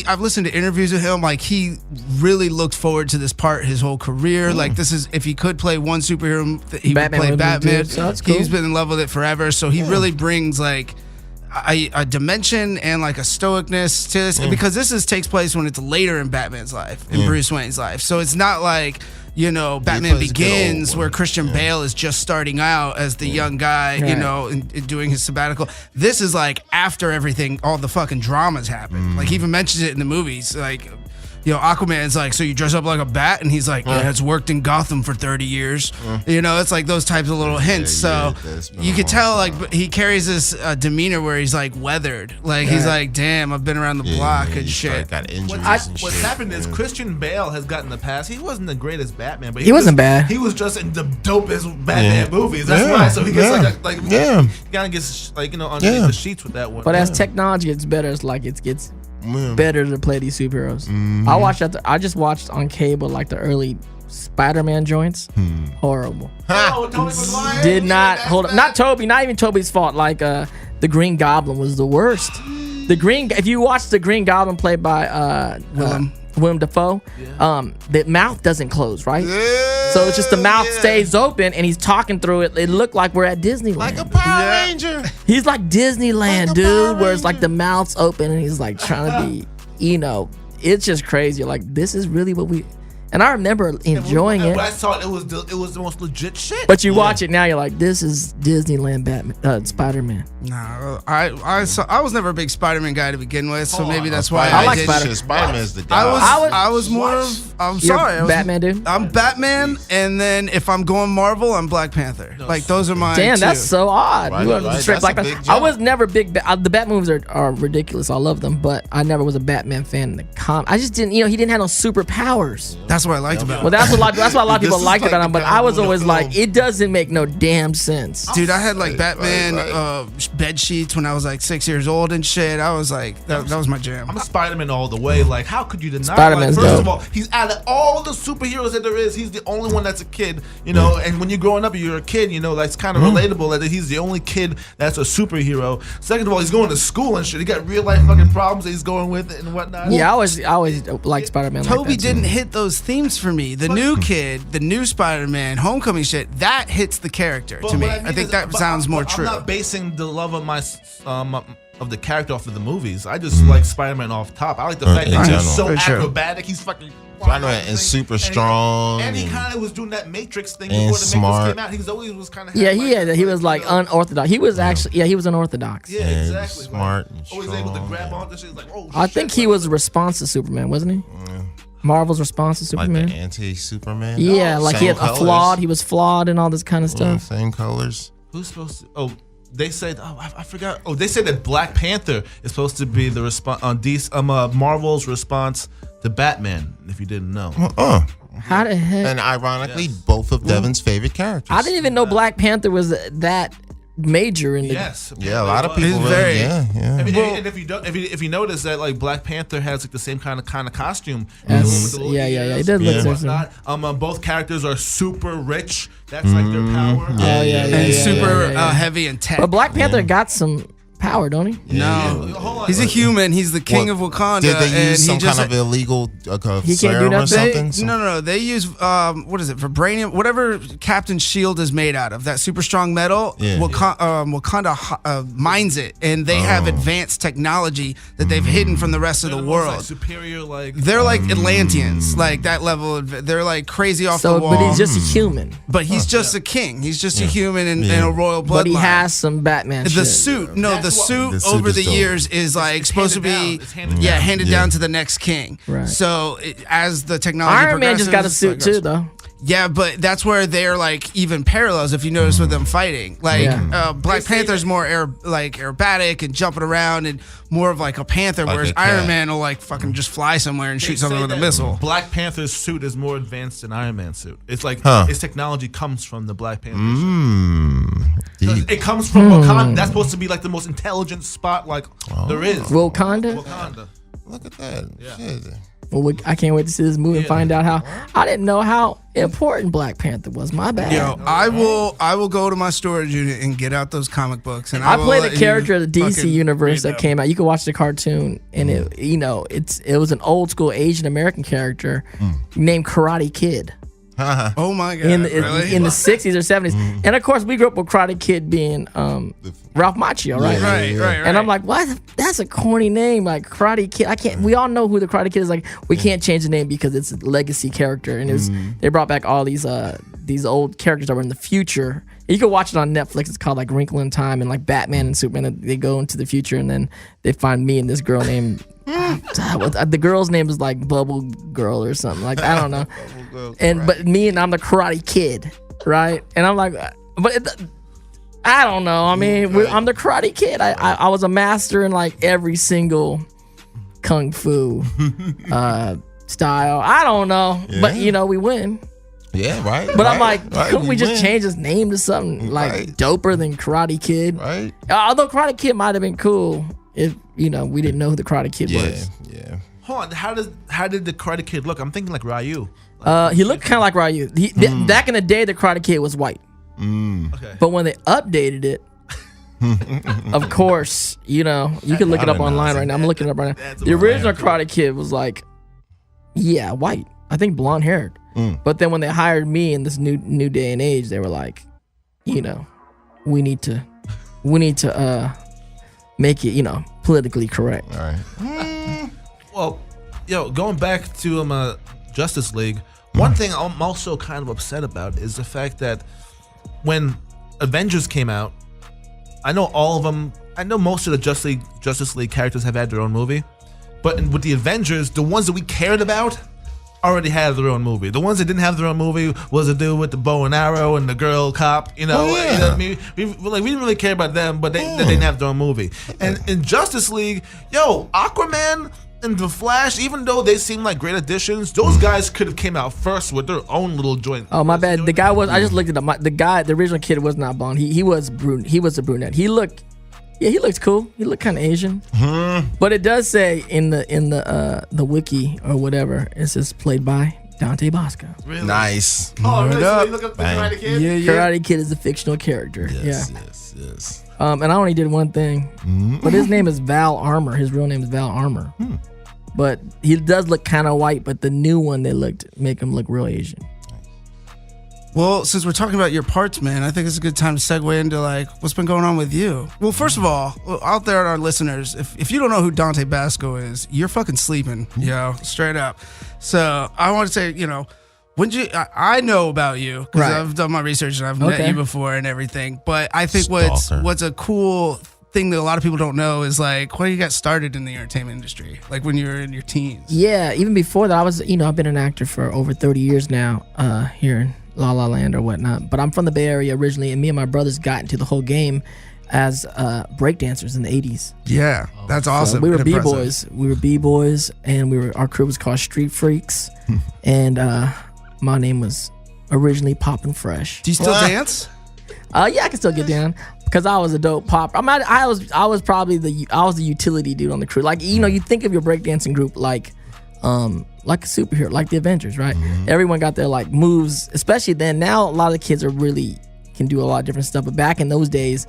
I've listened to interviews with him. Like, he really looked forward to this part his whole career. Like, this is if he could play one superhero, he Batman would play would be Batman. good, so that's cool. He's been in love with it forever, so he really brings like a dimension and like a stoicness to this, because this takes place when it's later in Batman's life, in Bruce Wayne's life. So it's not like, Batman plays a good Begins old where one. Christian Bale is just starting out as the young guy, and doing his sabbatical. This is like after everything, all the fucking dramas happen. Like, he even mentions it in the movies. Like, Aquaman's like, so you dress up like a bat? And he's like, yeah, it's worked in Gotham for 30 years. It's like those types of little hints. So you could tell, like, he carries this demeanor where he's like weathered. Like, he's like, damn, I've been around the block and shit. Got injuries and What's shit. happened is Christian Bale has gotten the pass. He wasn't the greatest Batman, but He wasn't bad. He was just in the dopest Batman movies. That's why. So he gets he kind of gets underneath the sheets with that one. But as technology gets better, it's like it gets better to play these superheroes. I just watched on cable like the early Spider-Man joints. Horrible. Tobey Maguire Did not hold up. Not Toby. Not even Toby's fault. Like the Green Goblin was the worst. If you watch the Green Goblin played by Willem Dafoe, the mouth doesn't close, right? So it's just the mouth stays open and he's talking through it. It looked like we're at Disneyland. Like a Power Ranger. He's like Disneyland, Like a dude, Power where it's like Ranger. the mouth's open and he's like trying to be, it's just crazy. Like, this is really what we. And I remember enjoying it. But I thought it was the most legit shit. But you watch it now, you're like, this is Disneyland Batman, Spider-Man. Nah, I was never a big Spider-Man guy to begin with, so maybe that's why I like did. Spider-Man. Spider-Man's the guy. I was more of. I'm You're sorry. Batman, dude. I'm Batman, and then if I'm going Marvel, I'm Black Panther. Like, those are my Damn, two. that's so odd. Right, You were right. straight That's a Black big Panther. jump. I was never big. The Bat movies are ridiculous. I love them, but I never was a Batman fan in the comic. I just didn't. He didn't have no superpowers. That's what I liked about Well, it. that's what a lot of people This is liked like about him. the But kind I of was movie always that like, film. it doesn't make no damn sense. Dude, I had like Right, Batman right. bed sheets when I was like 6 years old and shit. I was like, that was my jam. I'm a Spider-Man all the way. Like, how could you deny? Spider-Man's Like, first dope. of all, he's out of all the superheroes that there is, he's the only one that's a kid. And when you're growing up, you're a kid. That's kind of relatable that he's the only kid that's a superhero. Second of all, he's going to school and shit. He got real life fucking problems that he's going with and whatnot. Yeah, I always liked Spider-Man. Toby like that, didn't hit those themes for me. The new kid, the new Spider-Man, Homecoming shit, that hits the character But to me. what I think is- that but sounds more I'm true. not basing the love of my of the character off of the movies. I just like Spider-Man off top. I like the fact in that he's general. so For sure. acrobatic. He's fucking Spider-Man is super strong and he and- kind of was doing that Matrix thing and before the smart. Matrix came out. He always was kind of He was like unorthodox. He was actually he was unorthodox. Yeah, And exactly. smart and always able to strong, grab yeah. onto shit. Like, oh, I shit, think he was a response to Superman, wasn't he? Marvel's response to Like Superman. the anti-Superman. Yeah, like he Same had colors. he was flawed and all this kind of stuff. Same colors. Who's supposed to? Oh, they said. Oh, I forgot. Oh, they said that Black Panther is supposed to be the response on Marvel's response to Batman. If you didn't know. How the heck? And ironically, both of Devin's favorite characters. I didn't even know Black Panther was that major in the. Yes. Yeah, a lot of people. It's Really, very- yeah. And if you notice that like Black Panther has like the same kind of costume. Yes. With the little Yeah. ears It does look and similar. whatnot. Both characters are super rich. That's like their power. And super yeah. heavy and tech. But Black Panther got some power, don't he? No, Hold on. he's a human. He's the king of Wakanda. Did they and use he some just, kind of illegal He can't do serum or nothing? something? No. They use what is it? Vibranium, whatever Captain's shield is made out of. That super strong metal. Yeah. Wakanda mines it, and they have advanced technology that they've hidden from the rest of the They're almost, like, world. superior, like They're like Atlanteans, like that level. They're like crazy off the wall. But he's just a human. But he's just a king. He's just a human in a royal bloodline. But he has some Batman the shit. suit. No, the That's what- suit The suit over is the dope. years is like supposed to handed be, down. It's handed handed down. down to the next king. Right. So as the technology Iron Man just got a progresses, suit too, though. Yeah, but that's where they're like even parallels. If you notice with them fighting, like Yeah. Black Panther's more aerobatic and jumping around and more of like a panther, Like whereas a cat. Iron Man will like fucking just fly somewhere and They shoot something say with a that missile. Black Panther's suit is more advanced than Iron Man's suit. It's like his technology comes from the Black Panther suit. Deep. It comes from Wakanda. That's supposed to be like the most intelligent spot like there is. Wakanda? Wakanda. Look at that. Shit. Well, I can't wait to see this movie and find out how. I didn't know how important Black Panther was. My bad. Yo, I will go to my storage unit and get out those comic books. And I will played let a character of the you DC fucking universe read that came out. You could watch the cartoon, and it was an old school Asian American character named Karate Kid Oh my god! in really? the 60s or 70s, and of course we grew up with Karate Kid being Ralph Macchio, right? right. And I'm like, what? That's a corny name, like Karate Kid. I can't. We all know who the Karate Kid is. Like, we can't change the name because it's a legacy character, and they brought back all these old characters that were in the future. You can watch it on Netflix. It's called like Wrinkle in Time, and like Batman and Superman. They go into the future, and then they find me and this girl named. The girl's name is like Bubble Girl or something. Like, I don't know. But I'm the Karate Kid, right? And I'm like, I don't know. I mean, I'm the Karate Kid. I was a master in like every single kung fu style. I don't know, but we win. Yeah, right. But I'm like, right, couldn't we just win. change his name to something like Right. doper than Karate Kid? Right. Although Karate Kid might have been cool if we didn't know who the Karate Kid Yeah, was. yeah. Hold on, how did the Karate Kid look? I'm thinking like Ryu. He looked kind of like Ryu. Back in the day, the Karate Kid was white. Okay. But when they updated it, of course, you can look it up online right now. I'm looking it up right now. That's The original cool. Karate Kid was like, white. I think blonde haired. But then when they hired me in this new day and age, they were like, we need to make it, politically correct. All right. Well, going back to Justice League, one thing I'm also kind of upset about is the fact that when Avengers came out, I know most of the Justice League characters have had their own movie, but with the Avengers, the ones that we cared about already had their own movie. The ones that didn't have their own movie was the dude with the bow and arrow and the girl cop. You know what I mean? We didn't really care about them, but they didn't have their own movie. And in Justice League, Aquaman and the Flash, even though they seem like great additions, those guys could have came out first with their own little joint. Oh, my bad. The guy was. I just looked it up. The original kid was not blonde. He was brunette. He was a brunette. He looked cool. He looked kind of Asian. But it does say in the wiki or whatever, it says played by Dante Basco. Really? Nice. Oh, really? So you look up the Bang. Karate Kid? Karate Kid is a fictional character. Yes, Yeah. yes. And I only did one thing, but his name is Val Armour. His real name is Val Armour. But he does look kind of white. But the new one make him look real Asian. Well, since we're talking about your parts, man, I think it's a good time to segue into like what's been going on with you. Well, first of all, out there, our listeners, if you don't know who Dante Basco is, you're fucking sleeping, straight up. So I want to say, I know about you because Right. I've done my research and I've met you before and everything. But I think what's a cool thing that a lot of people don't know is like when you got started in the entertainment industry, like when you were in your teens. Yeah, even before that, I was, I've been an actor for over 30 years now, here in La La Land or whatnot. But I'm from the Bay Area originally, and me and my brothers got into the whole game as breakdancers in the 80s. Yeah, that's awesome. So we were and impressive. B-boys. And our crew was called Street Freaks. And my name was originally Poppin' Fresh. Do you still dance? Yeah, I can still get down because I was a dope pop. I was probably the utility dude on the crew. Like, you know, you think of your breakdancing group like a superhero, like the Avengers, right? Everyone got their like moves, especially then. Now a lot of the kids can do a lot of different stuff. But back in those days,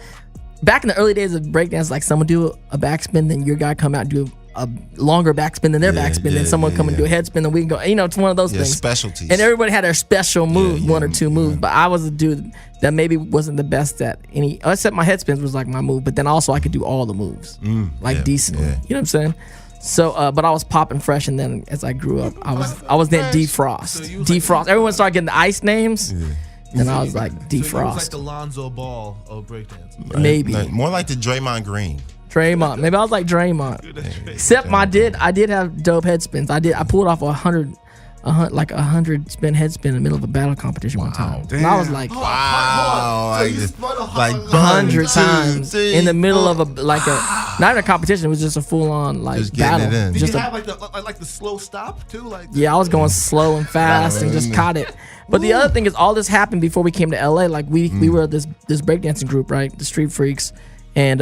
back in the early days of breakdance, like someone do a backspin, then your guy come out and do a longer backspin than their backspin, then someone come and do a headspin, then we can go. You know, it's one of those things. Specialties. And everybody had their special move, one or two moves. But I was a dude that maybe wasn't the best at any, except my headspins was like my move. But then also I could do all the moves, decently. You know what I'm saying? So, but I was Poppin' Fresh, and then as I grew up, I was then Defrost. Defrost. Everyone started getting the ice names. Then I was like Defrost. So it was like the Lonzo Ball of breakdancing. Right? Maybe. Like, more like the Draymond Green. Draymond. Maybe I was like Draymond. Except I did have dope head spins. I pulled off 100 spin head spin in the middle of a battle competition one time. Damn. And I was like, Wow. Like 100 times in the middle of not even a competition. It was just a full on like Just getting battle. it in. Did Just you have like the slow stop too? Like I was going slow and fast and just caught it. But the other thing is, all this happened before we came to LA. Like we were this breakdancing group, right? The Street Freaks. And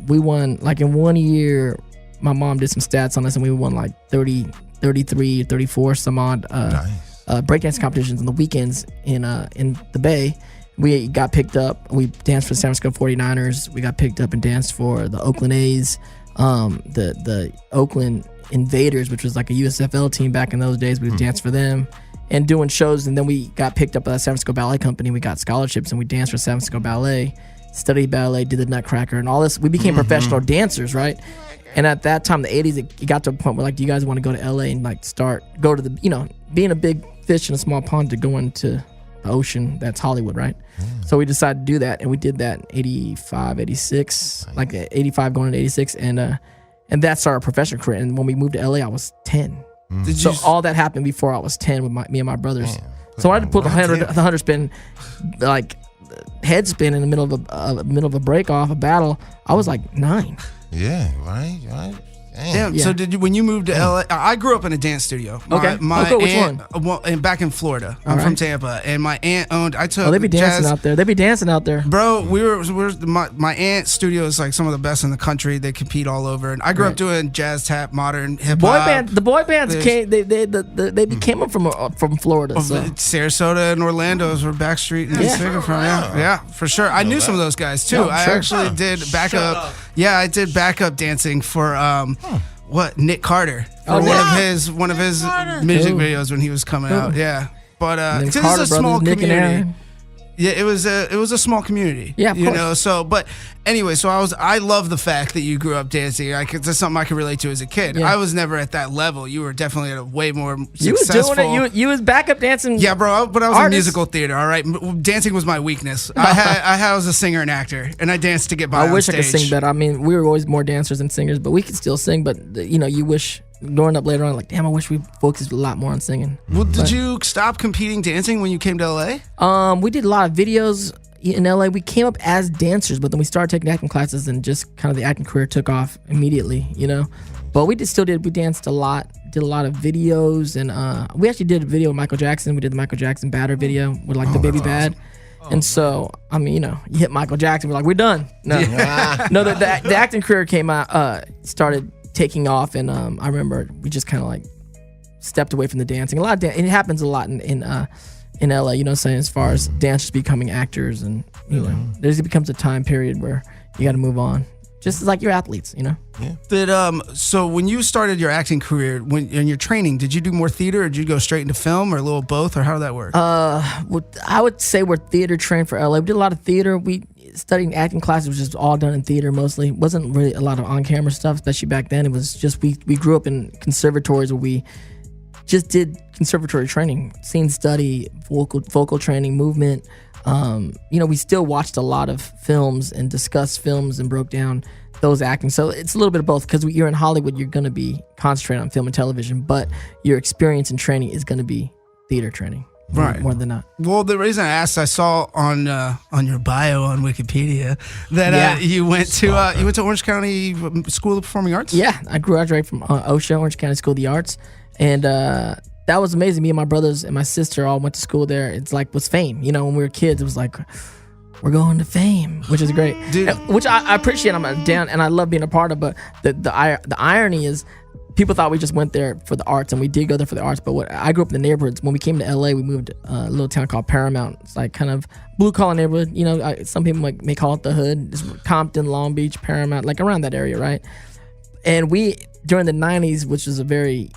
we won, like in 1 year, my mom did some stats on us, and we won like 30, 33, 34 some odd breakdance competitions on the weekends in the Bay. We got picked up. We danced for the San Francisco 49ers. We got picked up and danced for the Oakland A's, the Oakland Invaders, which was like a USFL team back in those days. We danced for them and doing shows. And then we got picked up by the San Francisco Ballet Company. We got scholarships, and we danced for San Francisco Ballet. Studied ballet, did the Nutcracker, and all this. We became professional dancers, right? And at that time, the 80s, it got to a point where, like, do you guys want to go to LA and like go to the, you know, being a big fish in a small pond to go into the ocean? That's Hollywood, right? So we decided to do that, and we did that in 85, 86, like 85 going into 86, and that started our professional career. And when we moved to LA, I was 10. So all that happened before I was 10 with me and my brothers. So I had to put the 100 spin, like, head spin in the middle of a break off a battle. I was like 9. Yeah, right. Damn. So when you moved to LA, I grew up in a dance studio. Okay. Which one? Well, and back in Florida. I'm from Tampa, and my aunt owned. They be dancing out there. They be dancing out there, bro. My aunt's studio is like some of the best in the country. They compete all over, and I grew up doing jazz, tap, modern, hip hop. The boy bands came. They became from Florida. So. Sarasota and Orlando's were Backstreet and Sigga from. Yeah, for sure. I knew some of those guys too. I actually did backup. Yeah, I did backup dancing for Nick Carter for one of his music videos when he was coming out. Yeah, but it's a small community. Yeah, it was a small community. Yeah, of course. know. So, but anyway, I love the fact that you grew up dancing. It's something I can relate to as a kid. Yeah. I was never at that level. You were definitely at a way more successful. You was doing it. You was backup dancing. Yeah, bro. But I was in musical theater. All right, dancing was my weakness. I was a singer and actor, and I danced to get by. I wish I could sing better. I mean, we were always more dancers than singers, but we could still sing. But you wish. Growing up later on, like, damn, I wish we focused a lot more on singing. Well, did you stop competing dancing when you came to LA? We did a lot of videos in LA. We came up as dancers, but then we started taking acting classes, and just kind of the acting career took off immediately, But we danced a lot, did a lot of videos, and we actually did a video with Michael Jackson. We did the Michael Jackson Batter video with like the Baby Bad. And so, I mean, you hit Michael Jackson, we're like, we're done. No, no, the acting career came out, started taking off, and I remember we just kind of like stepped away from the dancing. A lot of it happens a lot in LA, saying, as far as dancers becoming actors, and there becomes a time period where you got to move on, just as like your athletes, Yeah. So when you started your acting career, in your training, did you do more theater, or did you go straight into film, or a little both, or how did that work? I would say we're theater trained for LA. We did a lot of theater. Studying acting classes was just all done in theater mostly. It wasn't really a lot of on-camera stuff, especially back then. It was just we grew up in conservatories where we just did conservatory training, scene study, vocal training, movement. We still watched a lot of films and discussed films and broke down those acting. So it's a little bit of both, because you're in Hollywood, you're going to be concentrating on film and television, but your experience and training is going to be theater training. Right. More than not. Well, the reason I asked, I saw on your bio on Wikipedia that you went to Orange County School of Performing Arts. Yeah, I graduated from OSHA, Orange County School of the Arts, and that that was amazing. Me and my brothers and my sister all went to school there. It's like was Fame. You know, when we were kids, it was like we're going to Fame, which is great. Dude. Which I appreciate. I'm down and I love being a part of. But the irony is, people thought we just went there for the arts, and we did go there for the arts. But what I grew up in the neighborhoods. When we came to LA, we moved to a little town called Paramount. It's like kind of blue collar neighborhood. You know, some people may call it the hood. It's Compton, Long Beach, Paramount, like around that area, right? And we during the '90s, which was a very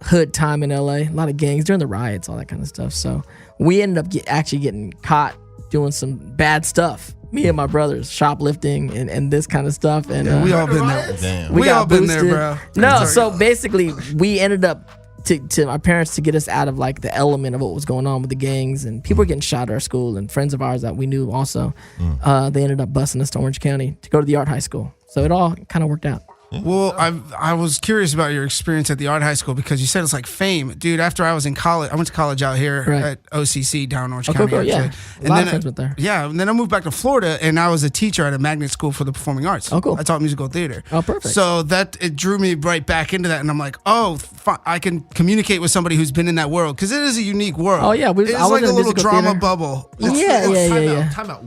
hood time in LA, a lot of gangs during the riots, all that kind of stuff. So we ended up actually getting caught doing some bad stuff. Me and my brothers shoplifting and this kind of stuff. And we all been there. Damn. We all been there, bro. No, so basically we ended up to my parents to get us out of like the element of what was going on with the gangs, and people were getting shot at our school, and friends of ours that we knew also, they ended up busing us to Orange County to go to the art high school. So it all kind of worked out. Well, I was curious about your experience at the art high school because you said it's like Fame, dude. After I was in college, I went to college out here at OCC down in Orange County. Cool, yeah. And a lot then of friends went there. Yeah, and then I moved back to Florida, and I was a teacher at a magnet school for the performing arts. Oh, cool. I taught musical theater. Oh, perfect. So it drew me right back into that, and I'm like, oh, I can communicate with somebody who's been in that world because it is a unique world. Oh, yeah, it's I was like in a little musical drama theater. bubble. Yeah. Time out.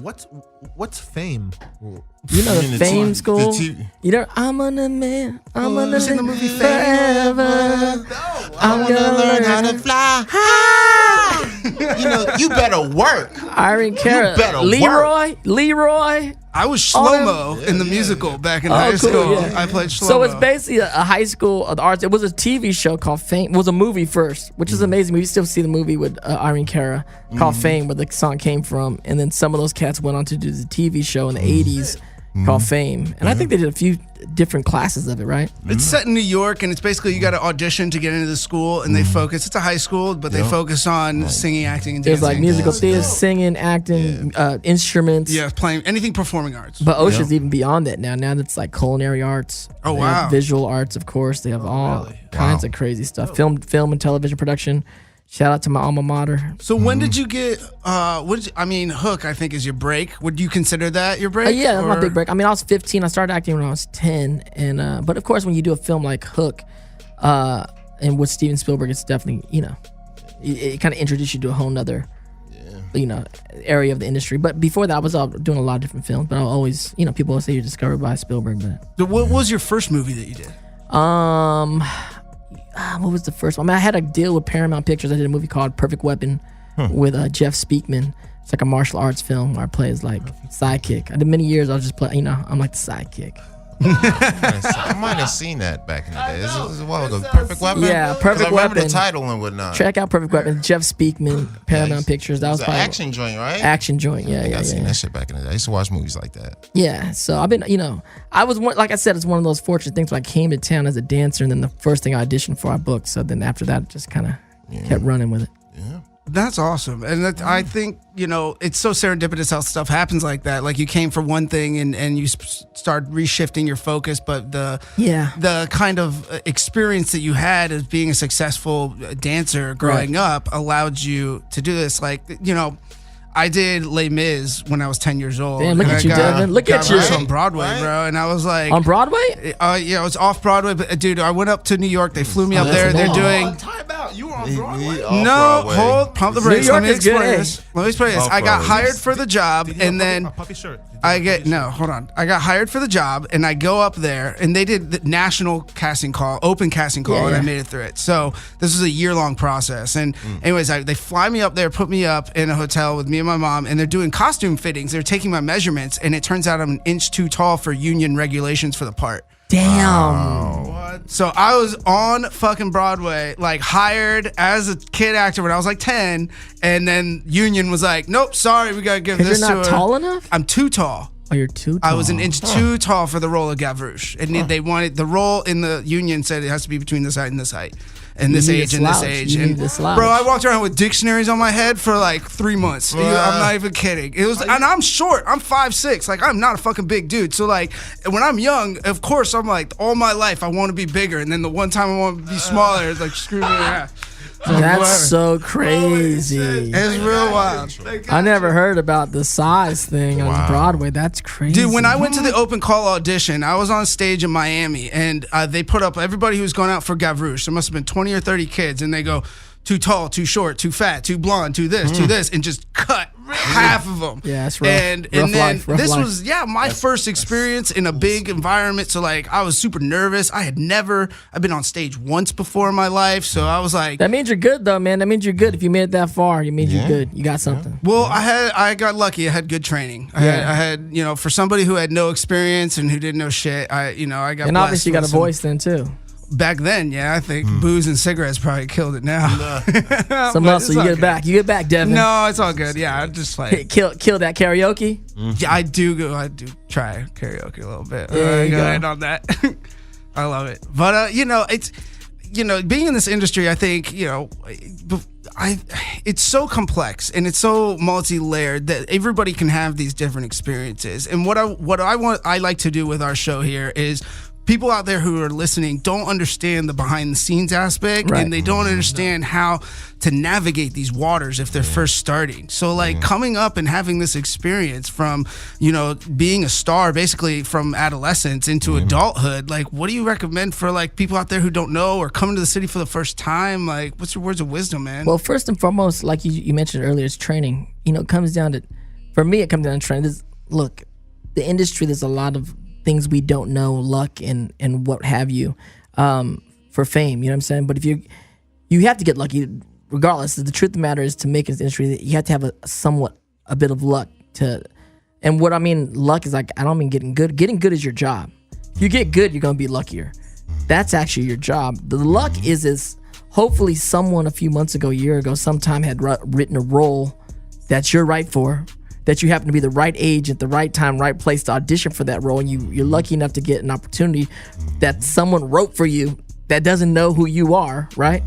What's Fame? You know the the Fame T- school? the T- You know, I'm gonna man, I'm gonna seen the live movie Fame? forever. I'm gonna learn how to fly. You know, you better work. Irene Cara, better Leroy. I was Shlomo in the musical back in high school. Yeah. I played Shlomo. So it's basically a high school of the arts. It was a TV show called Fame. It was a movie first, which is amazing. We still see the movie with Irene Cara called Fame, where the song came from. And then some of those cats went on to do the TV show in the 80s called Fame. And I think they did a few different classes of it, right? It's set in New York, and it's basically you got to audition to get into the school, and they focus. It's a high school, but they focus on singing, acting, and dancing. There's like musical theater, singing, acting, instruments. Yeah, playing anything performing arts. But OSHA's even beyond that now. Now that's like culinary arts. Oh, They wow. have visual arts, of course. They have all kinds of crazy stuff. Film and television production. Shout out to my alma mater. So when did you get? Hook, I think, is your break. Would you consider that your break? Yeah, that's my Or- big break. I mean, I was 15. I started acting when I was 10, and but of course, when you do a film like Hook, and with Steven Spielberg, it's definitely it kind of introduced you to a whole nother, area of the industry. But before that, I was doing a lot of different films. But I always, people always say you're discovered by Spielberg. But What was your first movie that you did? what was the first one? I mean, I had a deal with Paramount Pictures. I did a movie called Perfect Weapon with Jeff Speakman. It's like a martial arts film where I play as like sidekick. I did many years. I was just play. I'm like the sidekick. I might have seen that back in the day. This was a while ago. Perfect Weapon? Yeah, 'Cause Perfect I remember Weapon. the title and whatnot. Check out Perfect Weapon. Jeff Speakman, Paramount Pictures. That was It's an probably action joint, right? action joint. Yeah, I think yeah, I seen yeah. that shit back in the day. I used to watch movies like that. Yeah, so I've been, I was one, like I said, it's one of those fortunate things when I came to town as a dancer, and then the first thing I auditioned for, I booked. So then after that, just kind of kept running with it. That's awesome. And I think, it's so serendipitous how stuff happens like that. Like you came for one thing and you start reshifting your focus, but the kind of experience that you had as being a successful dancer growing up allowed you to do this. Like, I did Les Mis when I was 10 years old. Damn, look And at I you, got- Devin. Look got at you. released on Broadway, Right. bro. And I was like, On Broadway? it was off Broadway, but dude, I went up to New York. They flew me up that's there. They're long. doing. Time out. You were on Broadway. Pump the brakes. York Let me is good, explain eh? this. Let me explain this. I got Off-Broadway. hired for the job, and then a puppy shirt. I got hired for the job, and I go up there, and they did the national casting call, open casting call, Yeah, and I yeah. made it through it. So this was a year-long process. And anyways, they fly me up there, put me up in a hotel with me and my mom, and they're doing costume fittings. They're taking my measurements, and it turns out I'm an inch too tall for union regulations for the part. Damn. So I was on fucking Broadway, like hired as a kid actor when I was like 10, and then union was like, nope, sorry, we gotta give Because this you're not to her. tall enough? I'm too tall. Oh, you're too tall. I was an inch too tall for the role of Gavroche. And they wanted, the role in the union said it has to be between this height and this height. And this You need age a and this slouch. age. You And need a slouch. bro, I walked around with dictionaries on my head for like 3 months. I'm not even kidding. It was, and I'm short. I'm 5'6". Like, I'm not a fucking big dude. So like, when I'm young, of course, I'm like, all my life I want to be bigger. And then the one time I want to be smaller, it's like, screw me. Yeah. That's so crazy. It's real wild. I never heard about the size thing on Broadway. That's crazy. Dude, when I went to the open call audition, I was on stage in Miami, and they put up everybody who was going out for Gavroche. There must have been 20 or 30 kids, and they go, too tall, too short, too fat, too blonde, too this, and just cut half of them. Yeah, that's rough. And Rough then life, rough this life. was my first experience in a big environment. So like I was super nervous. I've been on stage once before in my life. So I was like, That means you're good, though, man. That means you're good. If you made it that far, it means you're good. You got something. well, I got lucky. I had good training. I had, for somebody who had no experience and who didn't know shit, I got And blessed obviously, you got a with some- voice then, too. Back then, I think booze and cigarettes probably killed it now. Some But muscle. it's You all get it good. back. You get it back, Devin. No, it's all good. Yeah, I just like Kill that karaoke. yeah, I do try karaoke a little bit. There you go go. ahead on that. I love it. But it's being in this industry, I think, it's so complex and it's so multi-layered that everybody can have these different experiences. And what I like to do with our show here is people out there who are listening don't understand the behind the scenes aspect, Right. and they don't understand how to navigate these waters if they're first starting. So like coming up and having this experience from, being a star basically from adolescence into adulthood, like what do you recommend for like people out there who don't know or coming to the city for the first time? Like what's your words of wisdom, man? Well, first and foremost, like you mentioned earlier, it's training. It comes down to, for me, it comes down to training. Look, the industry, there's a lot of things we don't know, luck and what have you, for fame. You know what I'm saying? But if you have to get lucky, regardless. The truth of the matter is, to make it in this industry, you have to have a bit of luck to. And what I mean, luck is like, I don't mean getting good. Getting good is your job. If you get good, you're gonna be luckier. That's actually your job. The luck is hopefully someone a few months ago, a year ago, sometime had written a role that you're right for, that you happen to be the right age at the right time, right place to audition for that role, and you're lucky enough to get an opportunity that someone wrote for you that doesn't know who you are, right?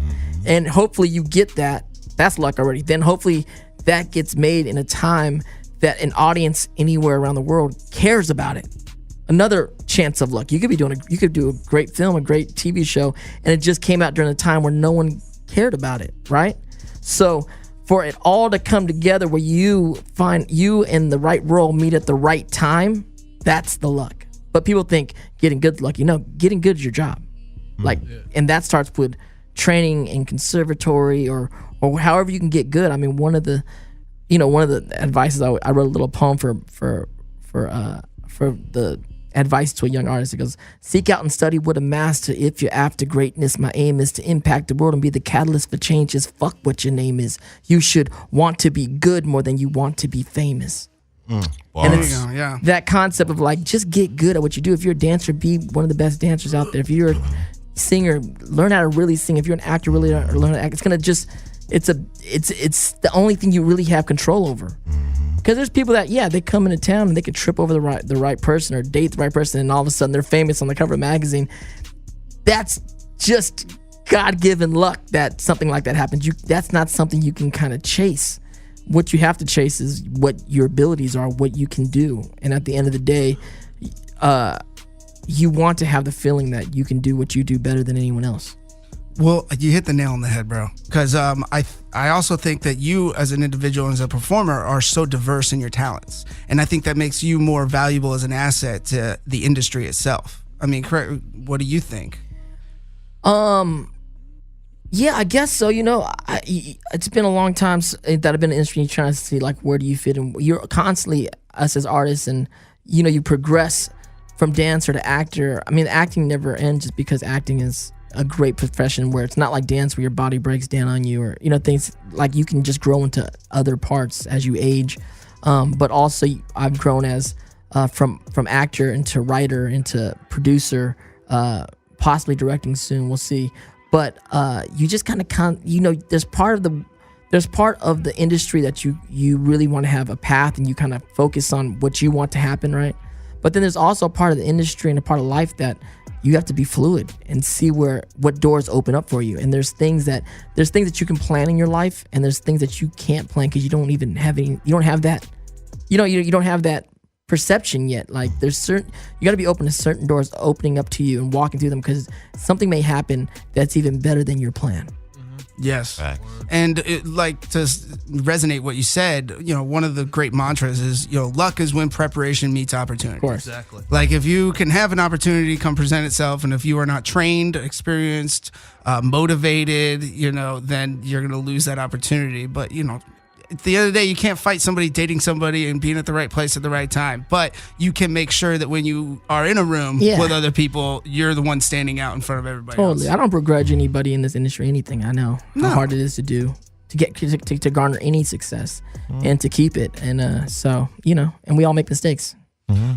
And hopefully you get that. That's luck already. Then hopefully that gets made in a time that an audience anywhere around the world cares about it. Another chance of luck. You could do a great film, a great TV show, and it just came out during a time where no one cared about it, right? So for it all to come together where you find you in the right role meet at the right time, that's the luck. But people think getting good is lucky. No, getting good is your job. And that starts with training in conservatory or however you can get good. I mean, one of the advices, I wrote a little poem for the advice to a young artist. It goes, seek out and study with a master if you're after greatness. My aim is to impact the world and be the catalyst for changes. Fuck what your name is. You should want to be good more than you want to be famous. And it's that concept of like, just get good at what you do. If you're a dancer, be one of the best dancers out there. If you're a singer, learn how to really sing. If you're an actor, really learn how to act. It's gonna just, it's the only thing you really have control over. Because there's people that, they come into town and they could trip over the right person or date the right person, and all of a sudden they're famous on the cover of a magazine. That's just God-given luck that something like that happens. That's not something you can kind of chase. What you have to chase is what your abilities are, what you can do. And at the end of the day, you want to have the feeling that you can do what you do better than anyone else. Well, you hit the nail on the head, bro. Because I also think that you as an individual and as a performer are so diverse in your talents. And I think that makes you more valuable as an asset to the industry itself. I mean, correct. What do you think? Yeah, I guess so. It's been a long time that I've been in the industry trying to see like, where do you fit in? You're constantly, us as artists, and you progress from dancer to actor. I mean, acting never ends, just because acting is a great profession where it's not like dance where your body breaks down on you, or things like, you can just grow into other parts as you age. But also I've grown as from actor into writer into producer, possibly directing soon. We'll see. But you just kind of there's part of the industry that you really want to have a path, and you kind of focus on what you want to happen, right? But then there's also a part of the industry and a part of life that you have to be fluid and see what doors open up for you. And there's things that you can plan in your life, and there's things that you can't plan because you don't even have any. You don't have that. You don't have that perception yet. Like, you got to be open to certain doors opening up to you and walking through them, because something may happen that's even better than your plan. Yes. Facts. And like to resonate what you said, one of the great mantras is, luck is when preparation meets opportunity. Of course. Exactly. Like if you can have an opportunity come present itself, and if you are not trained, experienced, motivated, then you're going to lose that opportunity. But, at the end of the day, you can't fight somebody dating somebody and being at the right place at the right time. But you can make sure that when you are in a room with other people, you're the one standing out in front of everybody else. I don't begrudge anybody in this industry anything. I know how hard it is to do to get to garner any success and to keep it. And so, and we all make mistakes.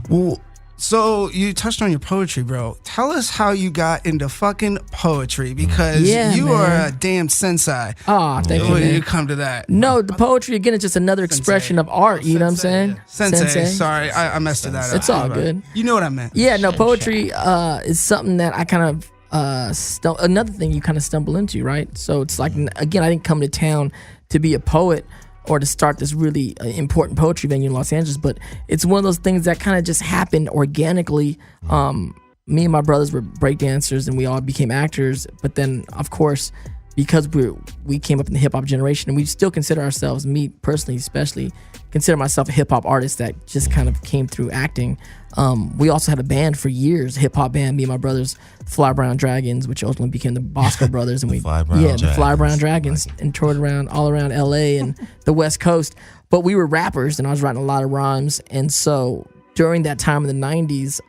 Well, so you touched on your poetry, bro. Tell us how you got into fucking poetry, because you are a damn sensei. Oh, thank you, When man. you come to that. No, the poetry, again, is just another expression of art. You know what I'm saying? Sensei. Sorry, I messed that up. It's all good. You know what I meant. Yeah, no, poetry is something that I kind of, another thing you kind of stumble into, right? So it's like, again, I didn't come to town to be a poet or to start this really important poetry venue in Los Angeles, but it's one of those things that kind of just happened organically. Me and my brothers were breakdancers and we all became actors, but then, of course, because we came up in the hip-hop generation, and we still consider ourselves, me personally especially, consider myself a hip-hop artist that just kind of came through acting. We also had a band for years, a hip-hop band, me and my brothers, Fly Brown Dragons, which ultimately became the Basco Brothers. And the Fly Brown Dragons, and toured all around LA and the West Coast. But we were rappers, and I was writing a lot of rhymes. And so during that time in the 90s,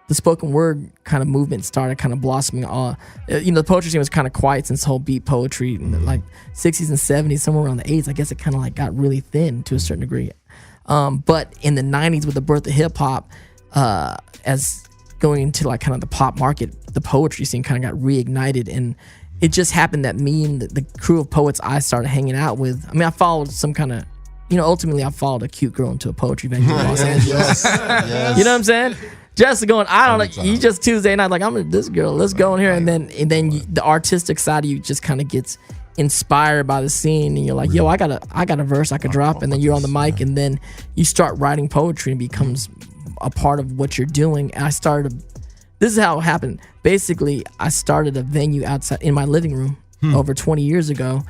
the spoken word kind of movement started kind of blossoming. The poetry scene was kind of quiet since the whole beat poetry in the, like 60s and 70s, somewhere around the 80s. I guess it kind of like got really thin to a certain degree. But in the 90s, with the birth of hip hop, as going into like kind of the pop market, the poetry scene kind of got reignited, and it just happened that me and the crew of poets I started hanging out with. I mean, I followed some kind of, ultimately I followed a cute girl into a poetry venue in Los Angeles. Yes. You know what I'm saying? Just going, I don't know. You just Tuesday night, like, I'm with this girl. Let's go in here, and then the artistic side of you just kind of gets inspired by the scene, and you're like, yo, I got a verse I could drop, and then you're on the mic, and then you start writing poetry, and becomes a part of what you're doing. And this is how it happened. Basically, I started a venue outside in my living room over 20 years ago.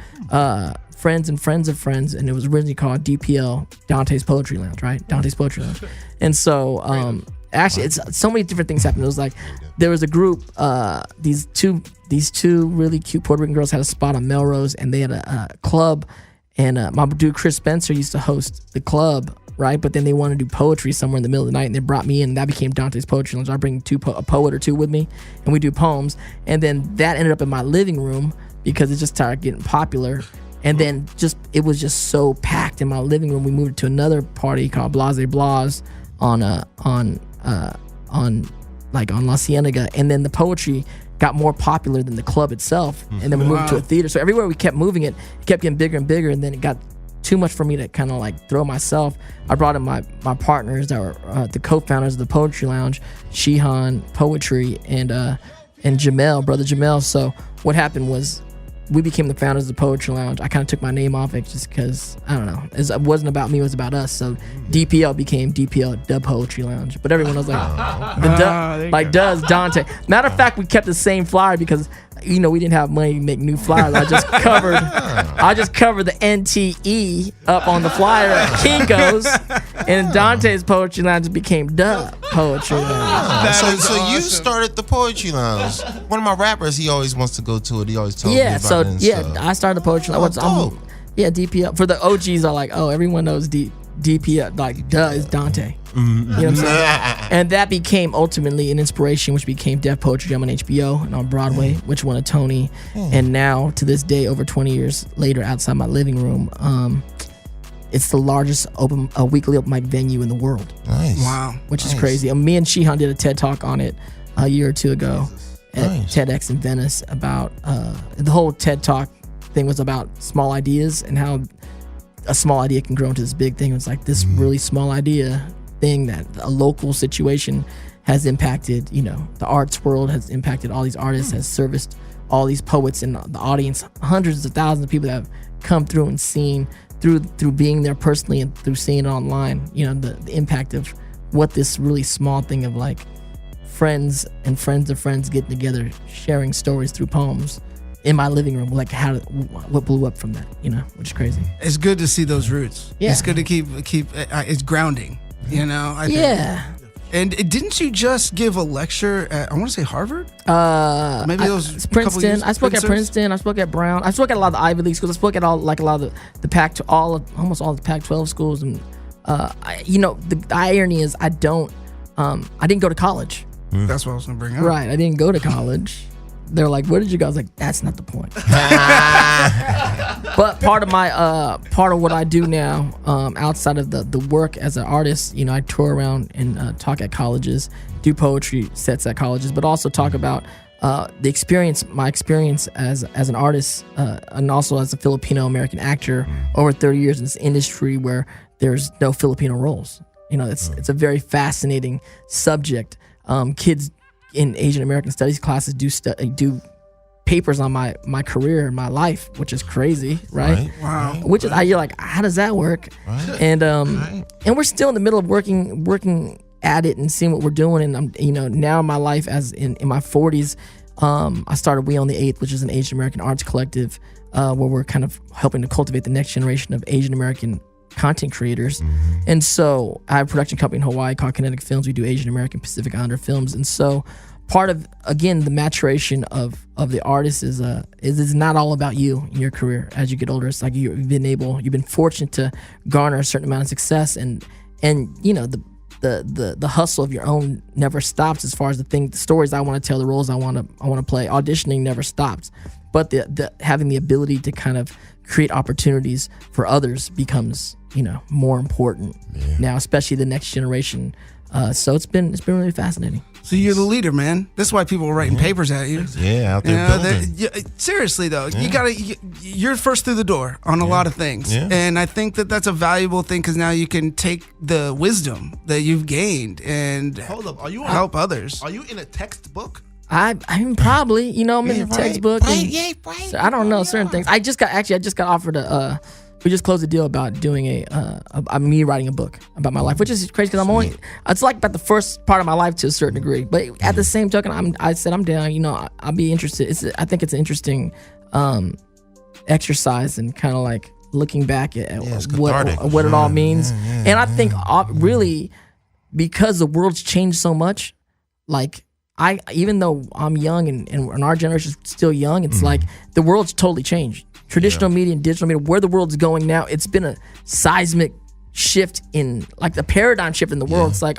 Friends and friends of friends, and it was originally called DPL, Dante's Poetry Lounge, right? Dante's Poetry Lounge. And so actually, it's so many different things happened. It was like there was a group, these two really cute Puerto Rican girls had a spot on Melrose, and they had a club, and my dude Chris Spencer used to host the club, right? But then they wanted to do poetry somewhere in the middle of the night, and they brought me in, and that became Dante's Poetry Lounge. I bring a poet or two with me, and we do poems, and then that ended up in my living room because it just started getting popular. And then it was just so packed in my living room. We moved to another party called Blase Blas on La Cienega, and then the poetry got more popular than the club itself, and then we moved to a theater. So everywhere we kept moving it kept getting bigger and bigger, and then it got too much for me to kind of like throw myself. I brought in my partners that were the co-founders of the Poetry Lounge, Shihan Poetry and Jamel, brother Jamel. So what happened was, we became the founders of the Poetry Lounge. I kind of took my name off it just because, I don't know, it wasn't about me, it was about us. So DPL became DPL, Dub Poetry Lounge. But everyone was like, does Dante. Matter of fact, we kept the same flyer because, we didn't have money to make new flyers. I just covered the NTE up on the flyer at Kinko's, and Dante's Poetry Lounge became Dub Poetry Lounge. So you started the Poetry Lounge. One of my rappers, he always wants to go to it. He always tells me about it. I started the Poetry Lounge. DPL. For the OGs are like, oh, everyone knows DPL, like, duh, is Dante. You know what I'm saying? And that became ultimately an inspiration, which became Def Poetry Jam on HBO and on Broadway, which won a Tony. And now, to this day, over 20 years later, outside my living room, it's the largest weekly open mic venue in the world. Nice. Wow. Which is crazy. Me and Shihan did a TED Talk on it a year or two ago at TEDx in Venice about the whole TED Talk thing was about small ideas and how a small idea can grow into this big thing. It's like this really small idea thing that a local situation has impacted, the arts world has impacted all these artists, has serviced all these poets and the audience, hundreds of thousands of people that have come through and seen through being there personally and through seeing it online, the impact of what this really small thing of like friends and friends of friends getting together, sharing stories through poems in my living room, like what blew up from that, which is crazy. It's good to see those roots. Yeah. It's good to keep it's grounding, I think. Yeah. And didn't you just give a lecture at, I want to say Harvard? Maybe it was Princeton. I spoke at Princeton. I spoke at Brown. I spoke at a lot of the Ivy League schools. I spoke at a lot of the almost all the Pac-12 schools. And the irony is I didn't go to college. That's what I was going to bring up. Right, I didn't go to college. They're like, "Where did you go?" I was like, "That's not the point." But part of what I do now, outside of the work as an artist, I tour around and talk at colleges, do poetry sets at colleges, but also talk about my experience as an artist, and also as a Filipino American actor over 30 years in this industry where there's no Filipino roles. It's a very fascinating subject. Kids in Asian American studies classes do papers on my career and my life, which is crazy, right? Wow. Which is you're like, how does that work? Right. And and we're still in the middle of working at it and seeing what we're doing. And I'm now in my life as in my 40s, I started We On the 8th, which is an Asian American arts collective where we're kind of helping to cultivate the next generation of Asian American content creators. And so I have a production company in Hawaii called Kinetic Films. We do Asian American Pacific Islander films. And so part of, again, the maturation of the artist is not all about you in your career as you get older. It's like you've been fortunate to garner a certain amount of success, and the hustle of your own never stops as far as the stories I want to tell, the roles I want to play. Auditioning never stops, but the having the ability to kind of create opportunities for others becomes more important now, especially the next generation. So it's been really fascinating. So you're the leader, man. That's why people are writing papers at you. Yeah, out there building. Seriously though, you're first through the door on a lot of things, and I think that's a valuable thing because now you can take the wisdom that you've gained and help others. Are you in a textbook? I'm probably, I'm in the textbook. Right. So I don't know certain things. I just got offered we just closed a deal about doing me writing a book about my life, which is crazy because it's like about the first part of my life to a certain degree. But at the same token, I said I'm down. I'll be interested. I think it's an interesting exercise and kind of like looking back at what it all means. And I think really because the world's changed so much, like. Even though I'm young and our generation's still young, it's like the world's totally changed. Traditional media and digital media, where the world's going now, it's been a seismic shift in like the paradigm shift in the world. It's like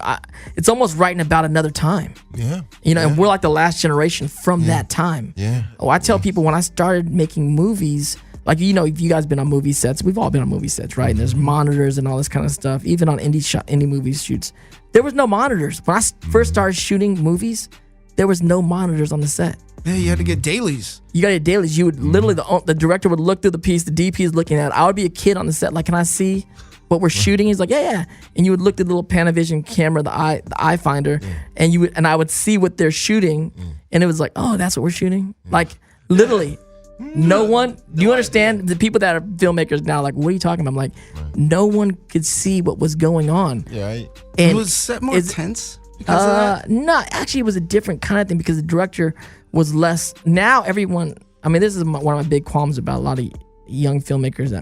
it's almost writing about another time. And we're like the last generation from that time. I tell people when I started making movies, like if you guys been on movie sets, we've all been on movie sets, right? And there's monitors and all this kind of stuff. Even on indie movie shoots, there was no monitors when I first started shooting movies. There was no monitors on the set. Yeah, you had to get dailies. You got to get dailies. You would literally, the director would look through the piece, the DP is looking at it. I would be a kid on the set, like, can I see what we're shooting? He's like, yeah. And you would look through the little Panavision camera, the eye finder, and I would see what they're shooting, and it was like, oh, that's what we're shooting? Like, literally, no one, do you understand? The people that are filmmakers now, like, what are you talking about? I'm like, no one could see what was going on. Yeah. And was set more tense? Because of that? No, actually, it was a different kind of thing because the director was less. Now, everyone, this is one of my big qualms about a lot of young filmmakers.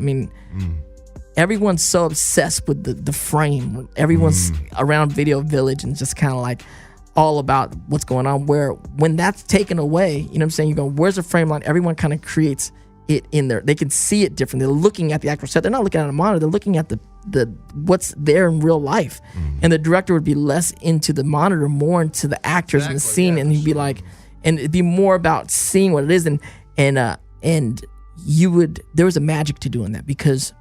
Everyone's so obsessed with the frame. Everyone's around Video Village and just kind of like all about what's going on. Where when that's taken away, you know what I'm saying? You go, where's the frame line? Everyone kind of creates it in there. They can see it different. They're looking at the actual set. They're not looking at a monitor. They're looking at the what's there in real life. And the director would be less into the monitor, more into the actors and the scene, and he'd be like, and it'd be more about seeing what it is, and you would, there was a magic to doing that because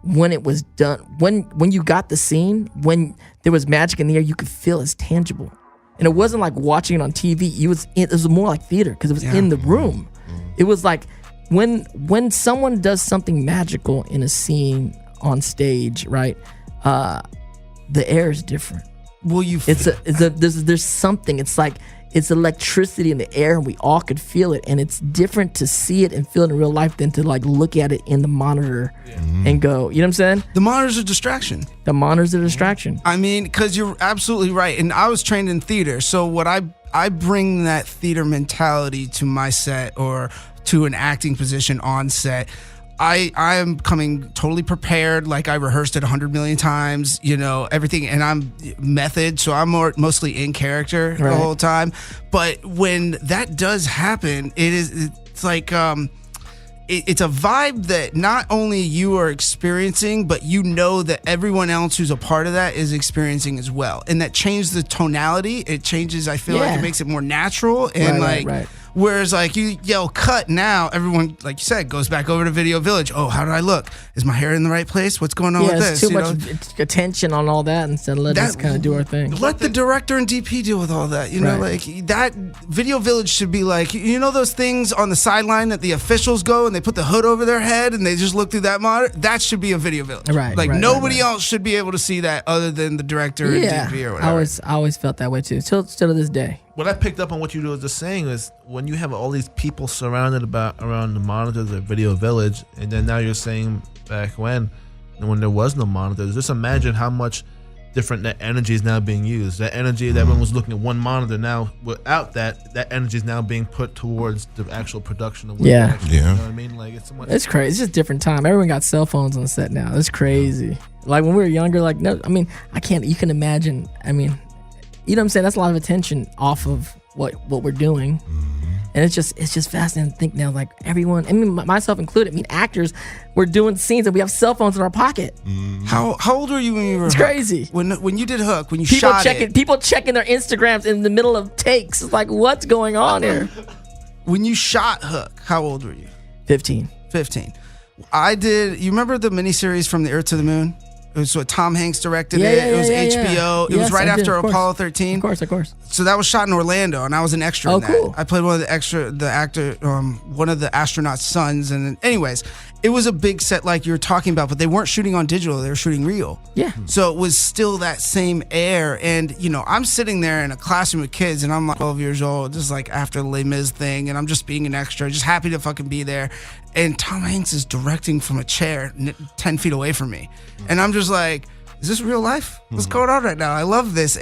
when it was done, when you got the scene, when there was magic in the air, you could feel it's tangible, and it wasn't like watching it on TV. It was more like theater because it was in the room. It was like when someone does something magical in a scene on stage, right? The air is different. There's something. It's like it's electricity in the air, and we all could feel it. And it's different to see it and feel it in real life than to like look at it in the monitor and go. You know what I'm saying? The monitor's a distraction. The monitor's a distraction. Because you're absolutely right. And I was trained in theater, so what I bring that theater mentality to my set or to an acting position on set, I am coming totally prepared, like I rehearsed it 100 million times, everything, and I'm method, so I'm mostly in character the whole time. But when that does happen, it's like it's a vibe that not only you are experiencing, but that everyone else who's a part of that is experiencing as well, and that changes the tonality. It changes. I feel like it makes it more natural, and right. Whereas like you yell cut now, everyone, like you said, goes back over to Video Village. Oh, how did I look? Is my hair in the right place? What's going on with this? Too much attention on all that instead of letting us kind of do our thing. Let the director and DP deal with all that. Like that Video Village should be like, those things on the sideline that the officials go and they put the hood over their head and they just look through that monitor. That should be a Video Village. Right. Like nobody else should be able to see that other than the director and DP or whatever. I always felt that way too. Still to this day. What I picked up on what you were just saying is when you have all these people surrounded around the monitors at Video Village, and then now you're saying back when there was no monitors, just imagine how much different that energy is now being used. That energy that everyone was looking at one monitor, now without that energy is now being put towards the actual production of what you know what I mean? Like it's crazy. It's just a different time. Everyone got cell phones on the set now. It's crazy. Like when we were younger, like no, I mean, you can imagine. I mean, you know what I'm saying? That's a lot of attention off of what we're doing. And it's just fascinating to think now, like everyone, I mean, myself included, actors, we're doing scenes and we have cell phones in our pocket. How old were you when you were It's Hook? Crazy. When you did Hook, when you shot it. People checking their Instagrams in the middle of takes. It's like, what's going on here? When you shot Hook, how old were you? 15. I did, you remember the miniseries From the Earth to the Moon? It was what Tom Hanks directed it. It was HBO. It was right after Apollo 13. Of course. So that was shot in Orlando, and I was an extra in that. Cool. I played one of the one of the astronauts' sons. And anyways, it was a big set like you were talking about, but they weren't shooting on digital. They were shooting real. Yeah. So it was still that same air. And, I'm sitting there in a classroom with kids, and I'm like 12 years old, just like after the Les Mis thing, and I'm just being an extra, just happy to fucking be there. And Tom Hanks is directing from a chair 10 feet away from me. And I'm just like, is this real life? What's going on right now? I love this.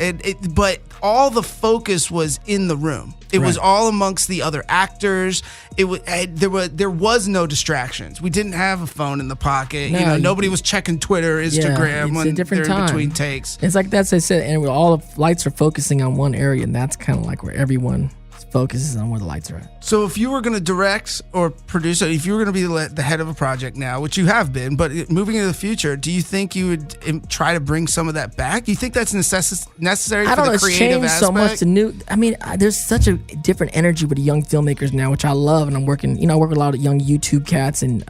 But all the focus was in the room. It was all amongst the other actors. There was no distractions. We didn't have a phone in the pocket. No, nobody was checking Twitter, Instagram when they're in between takes. It's like that's what I said, and all the lights are focusing on one area, and that's kind of like where everyone focuses on where the lights are at. So if you were going to direct or produce, if you were going to be the head of a project now, which you have been, but moving into the future, do you think you would try to bring some of that back? Do you think that's necessary for the creative aspect? It's changed so much. There's such a different energy with the young filmmakers now, which I love, and I'm working, I work with a lot of young YouTube cats and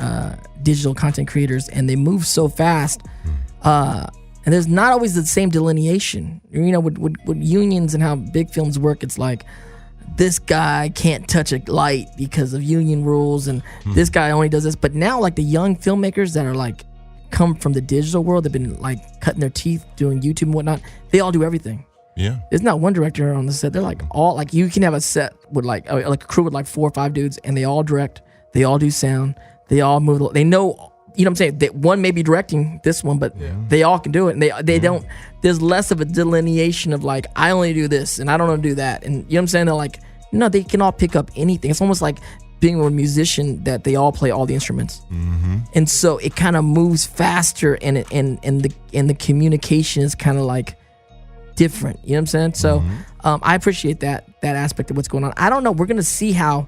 digital content creators, and they move so fast. And there's not always the same delineation. With unions and how big films work, it's like, this guy can't touch a light because of union rules, and this guy only does this. But now, like the young filmmakers that are like come from the digital world, they've been like cutting their teeth doing YouTube and whatnot. They all do everything. Yeah, there's not one director on the set. They're like all like you can have a set with like a crew with like 4 or 5 dudes, and they all direct. They all do sound. They all move. They know. You know what I'm saying? That one may be directing this one, but they all can do it. And they don't, there's less of a delineation of like, I only do this and I don't want to do that. And you know what I'm saying? They're like, no, they can all pick up anything. It's almost like being with a musician that they all play all the instruments. And so it kind of moves faster and the communication is kind of like different. You know what I'm saying? So I appreciate that aspect of what's going on. I don't know. We're going to see how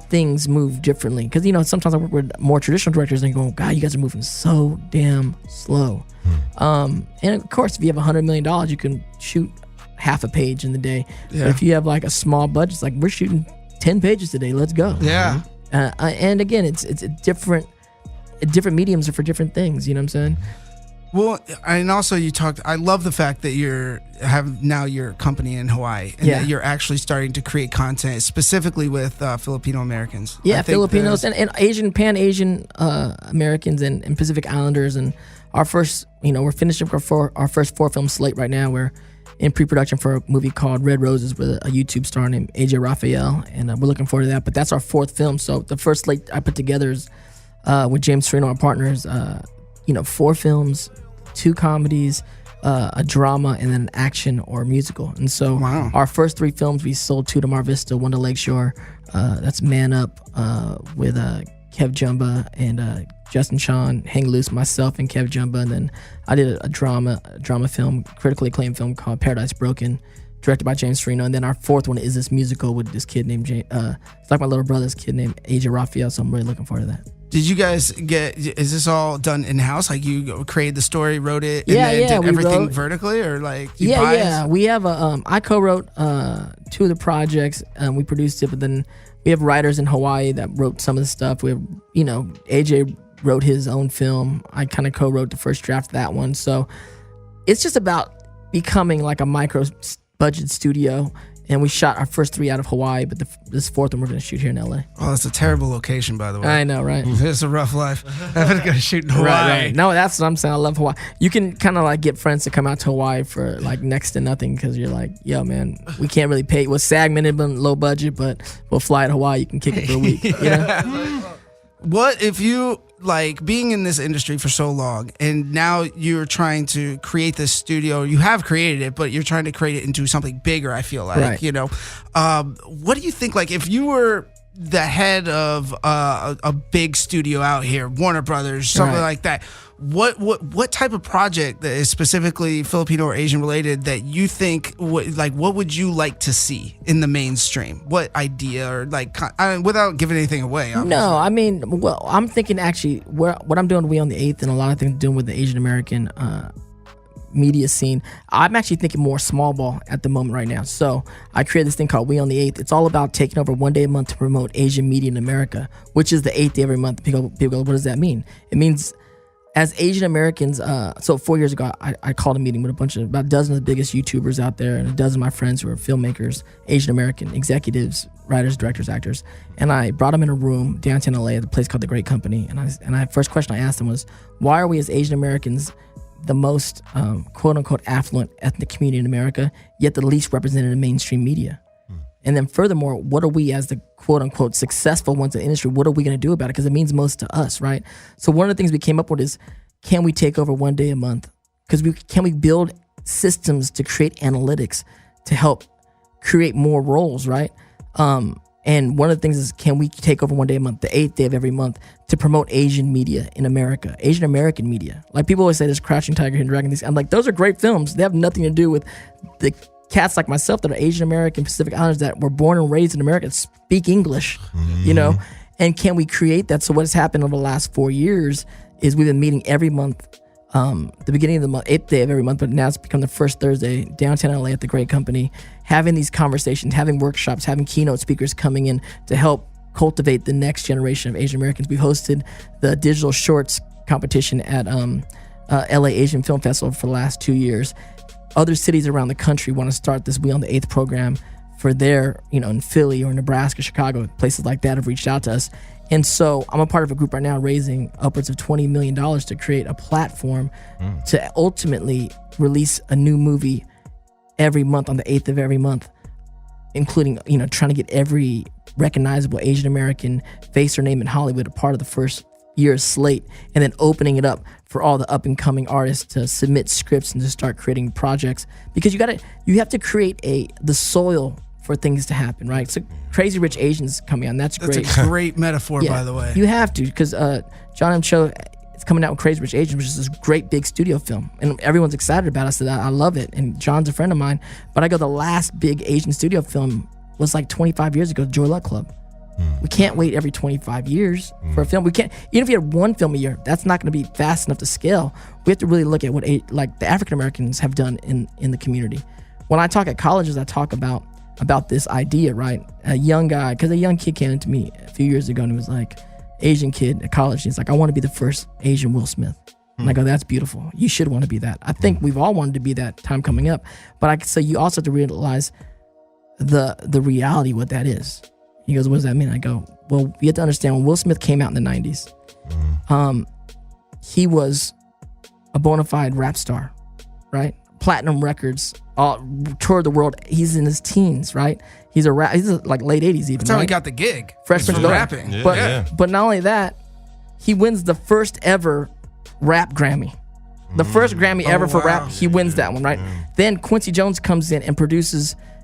things move differently. Because, sometimes I work with more traditional directors and go, God, you guys are moving so damn slow. And of course, if you have $100 million, you can shoot half a page in the day. Yeah. But if you have like a small budget, it's like, we're shooting 10 pages today. Let's go. Yeah. And again, it's a different mediums are for different things. You know what I'm saying? Well, and also I love the fact that you have now your company in Hawaii and that you're actually starting to create content specifically with Filipino Americans. Yeah, Filipinos and Asian, Pan-Asian Americans and Pacific Islanders. And our first, we're finishing for our first 4-film slate right now. We're in pre-production for a movie called Red Roses with a YouTube star named AJ Raphael. And we're looking forward to that. But that's our 4th film. So the first slate I put together is with James Sereno, our partners, 4 films, 2 comedies, a drama, and then an action or musical. And so our first 3 films, we sold 2 to Mar Vista, 1 to Lakeshore. That's Man Up with Kev Jumba and Justin Sean, Hang Loose, myself and Kev Jumba. And then I did a drama film, critically acclaimed film called Paradise Broken, directed by James Farino. And then our 4th one is this musical with this kid named it's like my little brother's kid named AJ Roofio. So I'm really looking forward to that. Did you guys is this all done in-house? Like you created the story, wrote it, and did everything vertically, or like we have I co-wrote 2 of the projects, we produced it, but then we have writers in Hawaii that wrote some of the stuff. We have, AJ wrote his own film. I kind of co-wrote the first draft of that one. So it's just about becoming like a micro budget studio. And we shot our first 3 out of Hawaii, but this 4th one we're going to shoot here in LA. Oh, that's a terrible location, by the way. I know, right? It's a rough life. I'm going to shoot in Hawaii. Right. No, that's what I'm saying. I love Hawaii. You can kind of like get friends to come out to Hawaii for like next to nothing because you're like, yo, man, we can't really pay. Well, SAG minimum, low budget, but we'll fly to Hawaii. You can kick it for a week. You know? What if you, like, being in this industry for so long and now you're trying to create this studio, you have created it, but you're trying to create it into something bigger, I feel like, what do you think, like, if you were the head of a big studio out here, Warner Brothers, something like that, what type of project that is specifically Filipino or Asian related that you think what would you like to see in the mainstream? What idea or without giving anything away? Obviously. No, I mean, well, I'm thinking actually what I'm doing We on the 8th and a lot of things doing with the Asian American media scene. I'm actually thinking more small ball at the moment right now. So I created this thing called We on the 8th. It's all about taking over 1 day a month to promote Asian media in America, which is the 8th day every month. People go, what does that mean? It means as Asian Americans, so 4 years ago, I called a meeting with about a dozen of the biggest YouTubers out there and a dozen of my friends who are filmmakers, Asian American executives, writers, directors, actors, and I brought them in a room downtown LA at a place called The Great Company. And first question I asked them was, why are we as Asian Americans the most quote unquote affluent ethnic community in America, yet the least represented in mainstream media? And then furthermore, what are we as the quote unquote successful ones in the industry, what are we going to do about it? Because it means most to us, right? So one of the things we came up with is, can we take over 1 day a month? Because can we build systems to create analytics to help create more roles, right? And one of the things is, can we take over 1 day a month, the 8th day of every month, to promote Asian media in America, Asian American media? Like people always say there's Crouching Tiger, Hidden Dragon. I'm like, those are great films. They have nothing to do with the cats like myself that are Asian American, Pacific Islanders that were born and raised in America, speak English, and can we create that? So what has happened over the last 4 years is we've been meeting every month, the beginning of the month, 8th day of every month, but now it's become the first Thursday, downtown LA at The Great Company, having these conversations, having workshops, having keynote speakers coming in to help cultivate the next generation of Asian Americans. We hosted the digital shorts competition at LA Asian Film Festival for the last 2 years. Other cities around the country want to start this We on the 8th program for their, in Philly or Nebraska, Chicago, places like that have reached out to us. And so I'm a part of a group right now raising upwards of $20 million to create a platform to ultimately release a new movie every month on the 8th of every month, including, trying to get every recognizable Asian American face or name in Hollywood a part of the first year's slate, and then opening it up for all the up and coming artists to submit scripts and to start creating projects, because you have to create the soil for things to happen, right? So Crazy Rich Asians coming on, that's great. That's a great metaphor, by the way. You have to, because John M. Cho is coming out with Crazy Rich Asians, which is this great big studio film, and everyone's excited about it, so I love it, and John's a friend of mine, but I go, the last big Asian studio film was like 25 years ago, Joy Luck Club. We can't wait every 25 years for a film. We can't, even if you had one film a year, that's not going to be fast enough to scale. We have to really look at what the African Americans have done in the community. When I talk at colleges, I talk about this idea, right? A young guy, because a young kid came into me a few years ago and he was like, Asian kid at college. He's like, I want to be the first Asian Will Smith. And I go, that's beautiful. You should want to be that. I think we've all wanted to be that time coming up. But so you also have to realize the reality, what that is. He goes, what does that mean? I go, well, you have to understand, when Will Smith came out in the 90s, he was a bona fide rap star, right? Platinum records, toured the world. He's in his teens, right? He's like late 80s even. That's how he got the gig. Fresh Prince from rapping. But not only that, he wins the first ever rap Grammy. The first Grammy ever for rap, he wins that one, right? Then Quincy Jones comes in and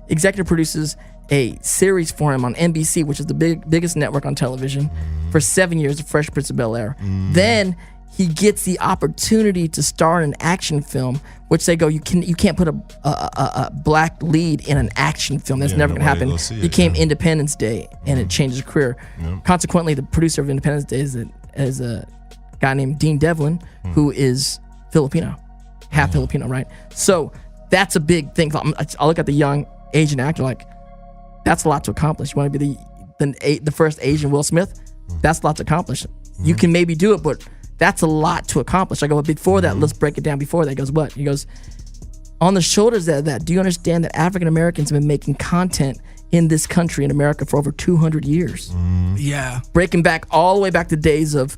executive produces a series for him on NBC, which is the biggest network on television, for 7 years, The Fresh Prince of Bel-Air. Then he gets the opportunity to star in an action film, which they go, you can't put a black lead in an action film. That's never gonna happen. Became Independence Day, and it changed his career. Consequently, the producer of Independence Day is a guy named Dean Devlin, who is Filipino, half Filipino, right? So that's a big thing. I look at the young Asian actor like, that's a lot to accomplish. You want to be the first Asian Will Smith? That's a lot to accomplish. You can maybe do it, but that's a lot to accomplish. I go, but before that, let's break it down. Before that, he goes, what? He goes, on the shoulders of that, do you understand that African Americans have been making content in this country, in America, for over 200 years? Yeah. Breaking back all the way back to days of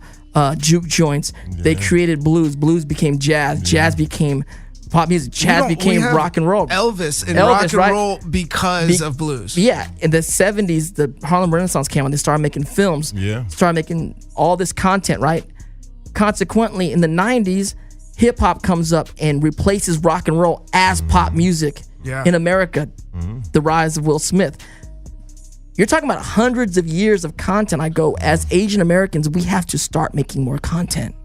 juke joints. They created blues. Blues became jazz. Jazz became pop music. Jazz became rock and roll. Elvis and rock and roll because of blues. Yeah. In the 70s, the Harlem Renaissance came on. They started making films. Started making all this content, right? Consequently, in the 90s, hip hop comes up and replaces rock and roll as pop music in America. The rise of Will Smith. You're talking about hundreds of years of content. I go, as Asian Americans, we have to start making more content.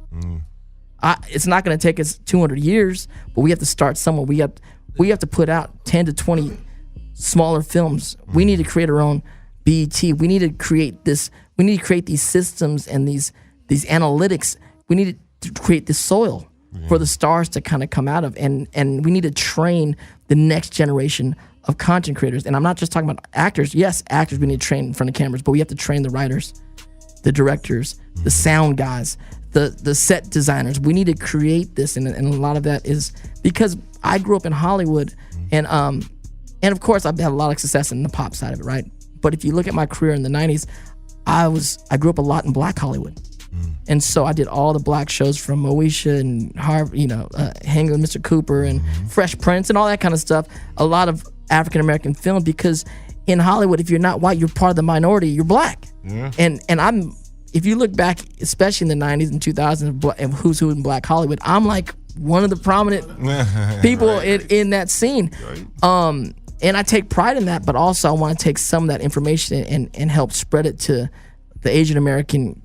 It's not going to take us 200 years, but we have to start somewhere. We have to put out 10 to 20 smaller films. We need to create our own BET. We need to create this. We need to create these systems and these analytics. We need to create this soil for the stars to kind of come out of, and we need to train the next generation of content creators. And I'm not just talking about actors. Yes, actors we need to train in front of cameras, but we have to train the writers, the directors, the sound guys, the set designers. We need to create this, and a lot of that is because I grew up in Hollywood, and of course I've had a lot of success in the pop side of it, right? But if you look at my career in the 90s, I grew up a lot in Black Hollywood. And so I did all the black shows from Moesha and Harvard, Hanging with Mr. Cooper and Fresh Prince and all that kind of stuff. A lot of African American film, because in Hollywood, if you're not white, you're part of the minority. You're black. And if you look back, especially in the 90s and 2000s, and who's who in Black Hollywood, I'm like one of the prominent people in that scene. And I take pride in that, but also I want to take some of that information and help spread it to the Asian American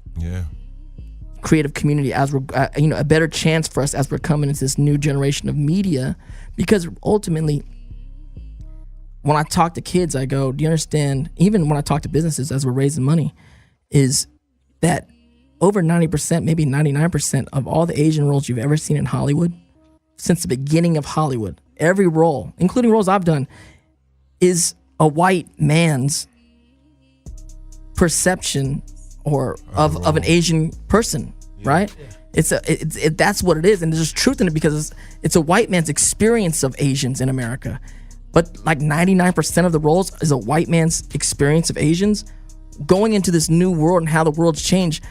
creative community, as we're a better chance for us as we're coming into this new generation of media. Because ultimately, when I talk to kids, I go, do you understand, even when I talk to businesses as we're raising money, is that over 90%, maybe 99% of all the Asian roles you've ever seen in Hollywood, since the beginning of Hollywood, every role, including roles I've done, is a white man's perception or of an Asian person, right? It's that's what it is, and there's truth in it, because it's a white man's experience of Asians in America. But like 99% of the roles is a white man's experience of Asians. Going into this new world and how the world's changed,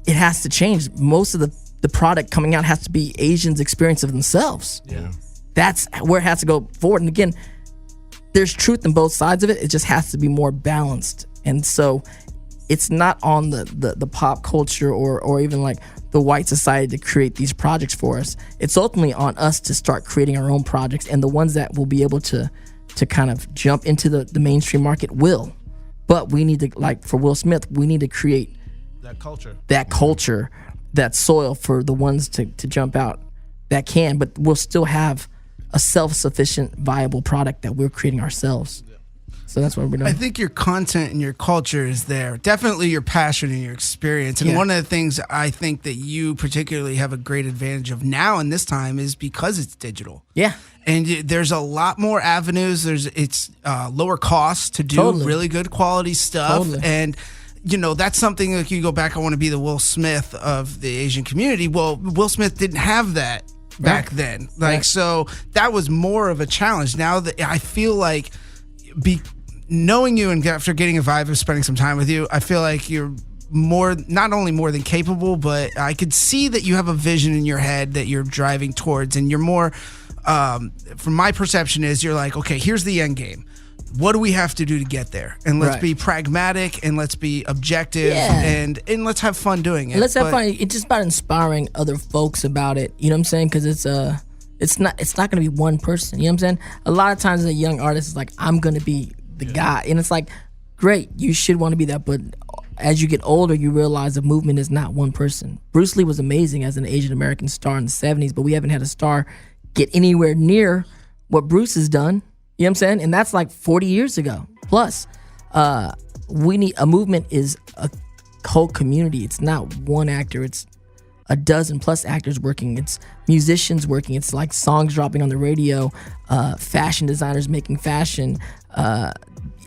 it has to change. Most of the product coming out has to be Asians' experience of themselves. That's where it has to go forward. And again, there's truth in both sides of it. It just has to be more balanced. And so it's not on the pop culture or even like the white society to create these projects for us. It's ultimately on us to start creating our own projects, and the ones that will be able to kind of jump into the mainstream market will. But we need to, like for Will Smith, we need to create that culture, that soil for the ones to jump out that can, but we'll still have a self-sufficient, viable product that we're creating ourselves. So that's what we're doing. I think your content and your culture is there. Definitely your passion and your experience. And one of the things I think that you particularly have a great advantage of now in this time is because it's digital. Yeah. And there's a lot more avenues. It's lower cost to do really good quality stuff. And that's something like you go back, I want to be the Will Smith of the Asian community. Well, Will Smith didn't have that back then. So that was more of a challenge. Now that I feel like knowing you and after getting a vibe of spending some time with you, I feel like you're not only more than capable, but I could see that you have a vision in your head that you're driving towards, and you're more, from my perception is you're like, okay, here's the end game. what do we have to do to get there? And let's Right. be pragmatic and let's be objective Yeah. and let's have fun doing it. And let's have But- fun. It's just about inspiring other folks about it. You know what I'm saying? Because it's not going to be one person. You know what I'm saying? A lot of times, a young artist is like, I'm going to be the guy, and it's like, great, you should want to be that, but as you get older, you realize the movement is not one person. Bruce Lee was amazing as an Asian American star in the 70s, but we haven't had a star get anywhere near what Bruce has done. You know what I'm saying? And that's like 40 years ago. Plus, we need a movement is a whole community. It's not one actor. It's a dozen plus actors working. It's musicians working. It's like songs dropping on the radio, fashion designers making fashion.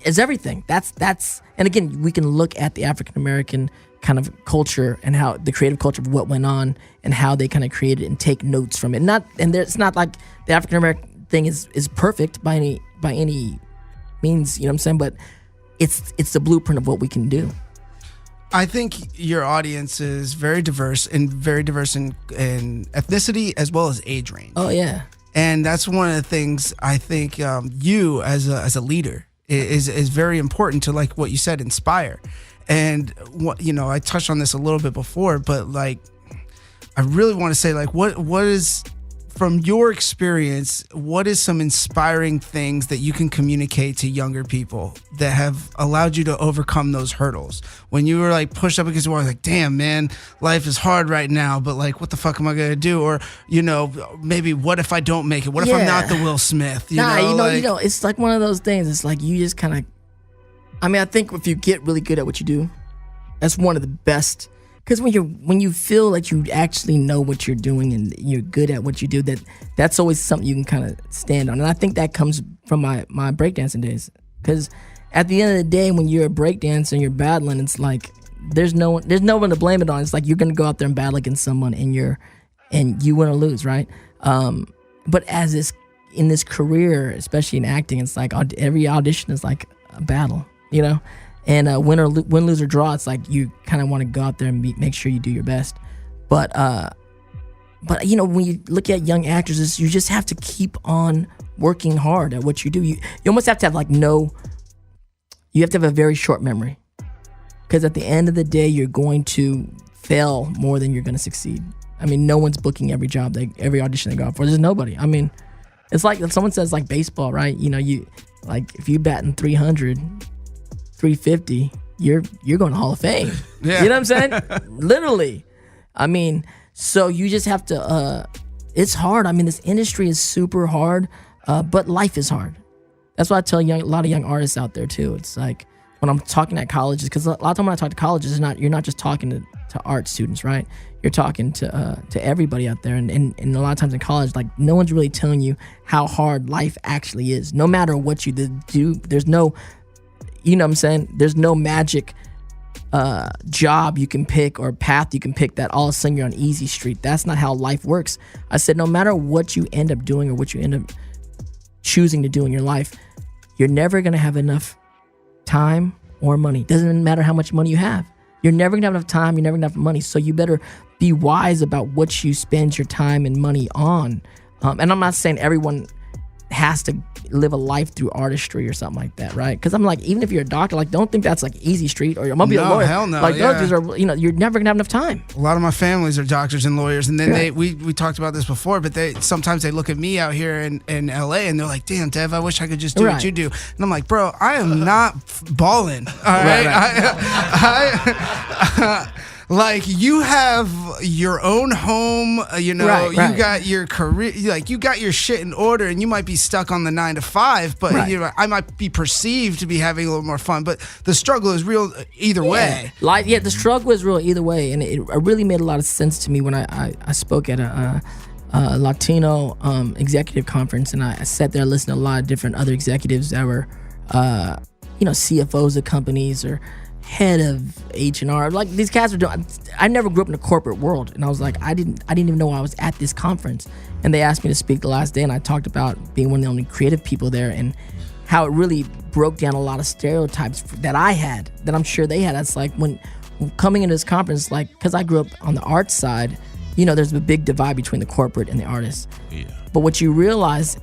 It's everything. That's and again, we can look at the African American kind of culture and how the creative culture of what went on and how they kind of created and take notes from it. It's not like the African American thing is perfect by any means, you know what I'm saying? But it's the blueprint of what we can do. I think your audience is very diverse in ethnicity as well as age range. Oh yeah. And that's one of the things I think you as a leader is very important to, like what you said, inspire. And what, I touched on this a little bit before, but like I really want to say, like, what is, from your experience, what is some inspiring things that you can communicate to younger people that have allowed you to overcome those hurdles? When you were like pushed up against the wall, like, damn, man, life is hard right now, but like, what the fuck am I going to do? Or, maybe what if I don't make it? What if I'm not the Will Smith? It's like one of those things. It's like you just kind of, I think if you get really good at what you do, that's one of the best. Because when you feel like you actually know what you're doing and you're good at what you do, that's always something you can kind of stand on. And I think that comes from my breakdancing days. Because at the end of the day, when you're a breakdancer and you're battling, it's like there's no one to blame it on. It's like you're gonna go out there and battle against someone and you win or lose, right? But in this career, especially in acting, it's like every audition is like a battle, And win, lose, or draw, it's like you kind of want to go out there and make sure you do your best. But when you look at young actors, you just have to keep on working hard at what you do. You almost have to have you have to have a very short memory. Because at the end of the day, you're going to fail more than you're going to succeed. No one's booking every job, every audition they go out for. There's nobody. It's like if someone says like baseball, right? If you batting 300, 350, you're going to Hall of Fame. Yeah. You know what I'm saying? Literally. So you just have to, it's hard. This industry is super hard, but life is hard. That's what I tell a lot of young artists out there too. It's like when I'm talking at colleges, because a lot of time when I talk to colleges, you're not just talking to art students, right? You're talking to everybody out there. And a lot of times in college, like no one's really telling you how hard life actually is. No matter what you do, there's no, you know what I'm saying? There's no magic job you can pick or path you can pick that all of a sudden you're on easy street. That's not how life works. I said no matter what you end up doing or what you end up choosing to do in your life, you're never going to have enough time or money. Doesn't matter how much money you have. You're never going to have enough time. You're never going to have enough money. So you better be wise about what you spend your time and money on. And I'm not saying everyone has to live a life through artistry or something like that, right? Because I'm like, even if you're a doctor, like, don't think that's like easy street, or I'm gonna be a lawyer. Hell no, like yeah. those are, you're never gonna have enough time. A lot of my families are doctors and lawyers, and then we talked about this before, but sometimes they look at me out here in LA and they're like, damn, Dev, I wish I could just do what you do. And I'm like, bro, I am not balling. All right. Like, you have your own home, you got your career, like you got your shit in order, and you might be stuck on the 9 to 5, but I might be perceived to be having a little more fun, but the struggle is real either way. The struggle is real either way, and it really made a lot of sense to me when I spoke at a Latino executive conference, and I sat there listening to a lot of different other executives that were, CFOs of companies or head of H&R. Like, these guys are doing. I never grew up in the corporate world, and I was like, I didn't even know I was at this conference. And they asked me to speak the last day, and I talked about being one of the only creative people there and how it really broke down a lot of stereotypes that I had, that I'm sure they had. That's like when coming into this conference, like, because I grew up on the art side, there's a big divide between the corporate and the artists. Yeah. But what you realize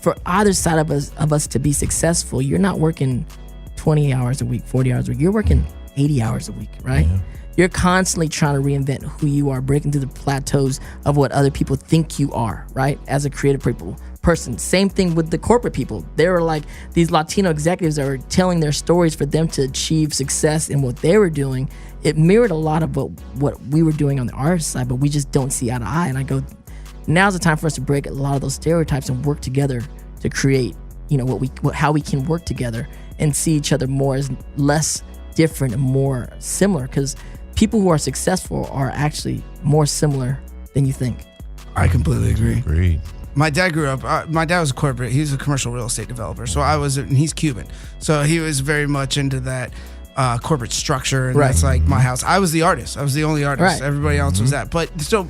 for either side of us to be successful, you're not working 20 hours a week, 40 hours a week. You're working 80 hours a week, right? Yeah. You're constantly trying to reinvent who you are, breaking through the plateaus of what other people think you are, right? As a creative person. Same thing with the corporate people. They were like these Latino executives that were telling their stories for them to achieve success in what they were doing. It mirrored a lot of what we were doing on the artist side, but we just don't see eye to eye. And I go, now's the time for us to break a lot of those stereotypes and work together to create, how we can work together and see each other more as less different and more similar, because people who are successful are actually more similar than you think. I completely agree. Agreed. My dad grew up, my dad was a corporate, he was a commercial real estate developer. So and he's Cuban. So he was very much into that corporate structure. And that's like my house. I was the artist. I was the only artist. Right. Everybody else was that. But so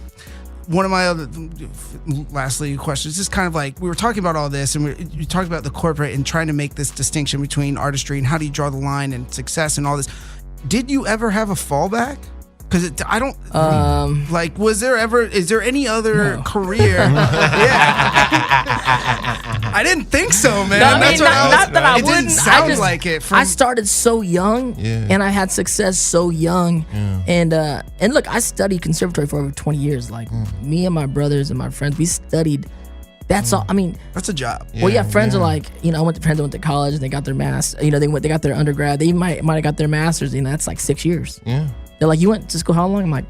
one of my other, lastly, questions is kind of like, we were talking about all this and we talked about the corporate and trying to make this distinction between artistry and how do you draw the line and success and all this. Did you ever have a fallback? Because I don't is there any other career? I didn't think so, man. It didn't sound like it. I started so young, and I had success so young, and look, I studied conservatory for over 20 years. Like me and my brothers and my friends, we studied. That's all. I mean, that's a job. Friends are like, I went to college and they got their master's. They got their undergrad. They might have got their master's. That's like 6 years. Yeah. They're like, you went to school how long? I'm like,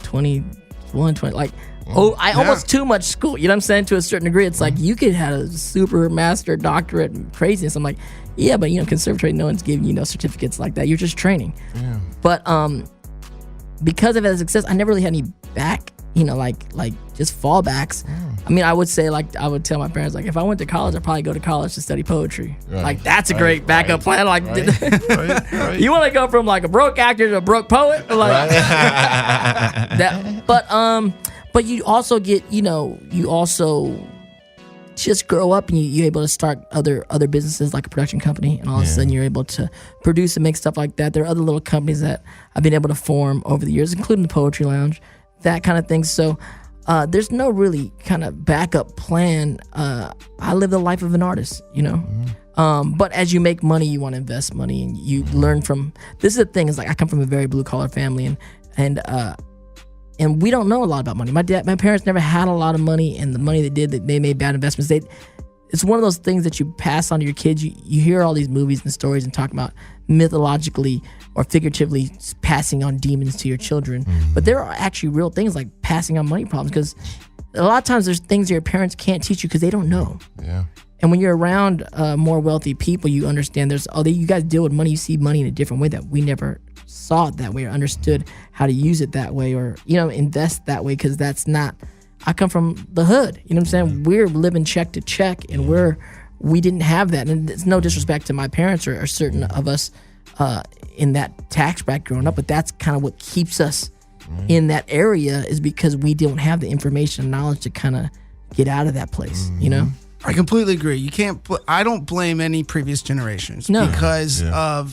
21, 20. Like, almost too much school. You know what I'm saying? To a certain degree, it's like you could have a super master, doctorate, and craziness. I'm like, yeah, but conservatory, no one's giving you certificates like that. You're just training. Yeah. But because of that success, I never really had any back. Just fallbacks. I mean, I would say, I would tell my parents, if I went to college, I'd probably go to college to study poetry. Right. That's a great backup plan. Right. You want to go from a broke actor to a broke poet? That. But you also get, you also just grow up and you're able to start other businesses like a production company, and all of a sudden you're able to produce and make stuff like that. There are other little companies that I've been able to form over the years, including the Poetry Lounge. That kind of thing. So there's no really kind of backup plan. I live the life of an artist, but as you make money, you want to invest money, and you learn from. This is the thing, is I come from a very blue collar family, and we don't know a lot about money. My parents never had a lot of money, and the money they did, they made bad investments. It's one of those things that you pass on to your kids. You hear all these movies and stories and talk about mythologically or figuratively passing on demons to your children. But there are actually real things like passing on money problems, because a lot of times there's things your parents can't teach you because they don't know. Yeah. And when you're around more wealthy people, you understand you guys deal with money. You see money in a different way that we never saw it that way or understood how to use it that way, or, invest that way, because that's not. I come from the hood, you know what I'm saying? We're living check to check, and we didn't have that. And it's no disrespect to my parents or certain of us in that tax bracket growing up, but that's kind of what keeps us in that area, is because we don't have the information and knowledge to kind of get out of that place, I completely agree. You can't. I don't blame any previous generations because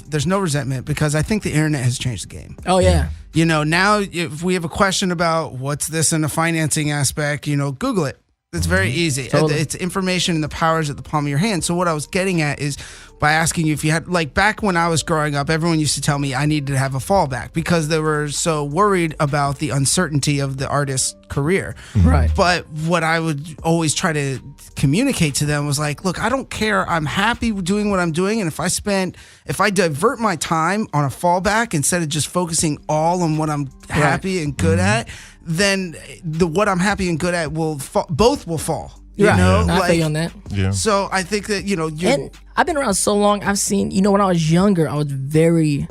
there's no resentment, because I think the internet has changed the game. Oh yeah. Now if we have a question about what's this in the financing aspect, Google it. It's very easy. Totally. It's information, and the power is at the palm of your hand. So what I was getting at is, by asking you if you had, back when I was growing up, everyone used to tell me I needed to have a fallback because they were so worried about the uncertainty of the artist's career. Right. But what I would always try to communicate to them was look, I don't care. I'm happy doing what I'm doing. And if I divert my time on a fallback instead of just focusing all on what I'm happy and good at, then what I'm happy and good at both will fall. I feel you on that. Yeah. So I think that and I've been around so long. I've seen when I was younger, I was very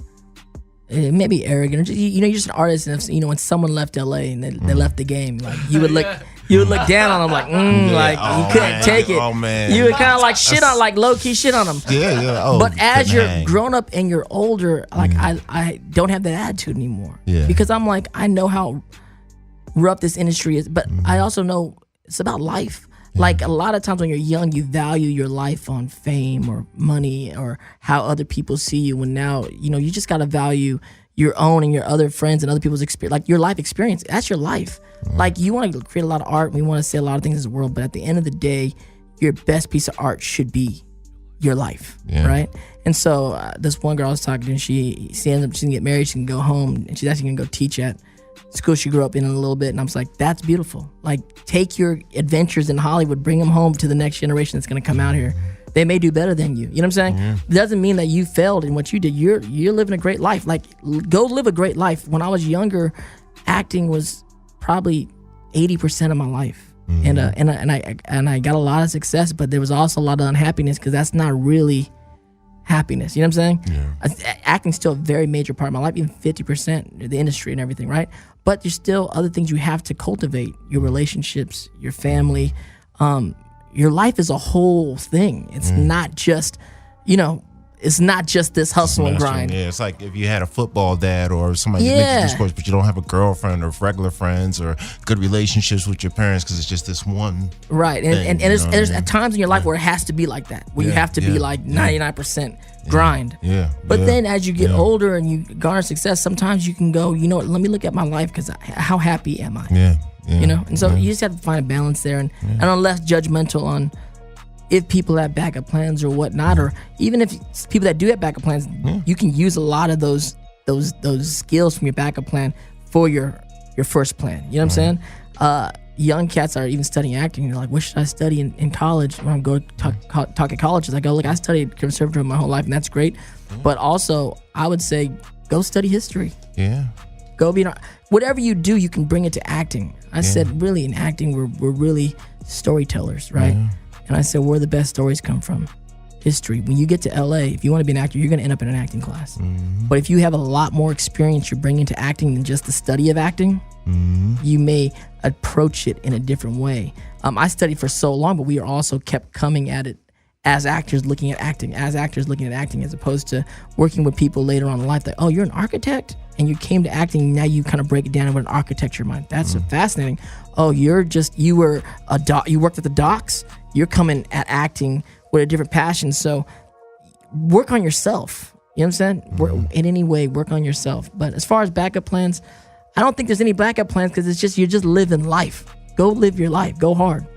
maybe arrogant. You're just an artist, and when someone left LA and they left the game, you would look. You would look down on them you couldn't take it. Oh man, you would kind of shit on, low key shit on them. Yeah. Oh, but as you're grown up and you're older, I don't have that attitude anymore. Yeah. Because I'm I know how rough this industry is, but I also know it's about life. A lot of times when you're young, you value your life on fame or money or how other people see you. When now, you just got to value your own and your other friends and other people's experience, your life experience. That's your life. You want to create a lot of art. We want to say a lot of things in this world, but at the end of the day, your best piece of art should be your life, right? And so this one girl I was talking to, she ends up, she can get married, she can go home, and she's actually gonna go teach at school she grew up in a little bit. And I was like, that's beautiful. Like, take your adventures in Hollywood, bring them home to the next generation that's gonna come out here. They may do better than you. You know what I'm saying? It doesn't mean that you failed in what you did. You're living a great life. Like, go live a great life. When I was younger, acting was probably 80% of my life. And I got a lot of success, but there was also a lot of unhappiness because that's not really happiness. You know what I'm saying? Acting's still a very major part of my life, even 50%, the industry and everything, right? But there's still other things you have to cultivate, your relationships, your family. Your life is a whole thing. It's not just, it's not just this hustle and grind. Yeah, it's like if you had a football dad or somebody who makes you do sports, but you don't have a girlfriend or regular friends or good relationships with your parents because it's just this one. Right, and there's at times in your life where it has to be like that, where you have to be like 99% grind. But then as you get older and you garner success, sometimes you can go, let me look at my life because how happy am I? And so you just have to find a balance there, and I'm less judgmental on if people have backup plans or whatnot, or even if people that do have backup plans, you can use a lot of those skills from your backup plan for your first plan. You know what I'm saying? Young cats are even studying acting. They're like, what should I study in college? When I go talk at colleges, I go, look, I studied conservatory my whole life, and that's great. But also, I would say, go study history. Go be whatever you do, you can bring it to acting. I said, really, in acting, we're really storytellers, right? And I said, where the best stories come from? History. When you get to LA, if you want to be an actor, you're going to end up in an acting class. But if you have a lot more experience you're bringing to acting than just the study of acting, you may approach it in a different way. I studied for so long, but we also kept coming at it as actors looking at acting, as opposed to working with people later on in life that, oh, you're an architect and you came to acting, and now you kind of break it down with an architecture mind. That's fascinating. Oh, you worked at the docks, you're coming at acting with a different passion. So work on yourself. You know what I'm saying? In any way, work on yourself. But as far as backup plans, I don't think there's any backup plans because it's just, you're just living life. Go live your life. Go hard.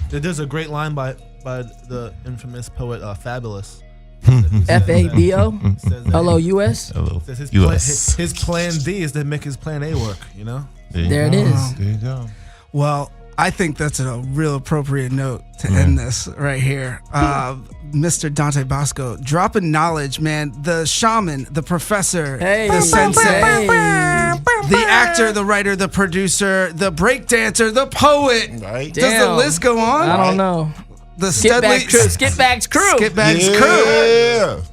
There's a great line by the infamous poet Fabulous. Fabo LOUS. His plan D is to make his plan A work. There it is. There you go. Well, I think that's a real appropriate note to end this right here. Mr. Dante Basco, dropping knowledge, man. The shaman, the professor, the sensei, the actor, the writer, the producer, the breakdancer, the poet. Right. Does the list go on? I don't know. The Skitbags crew. Crew.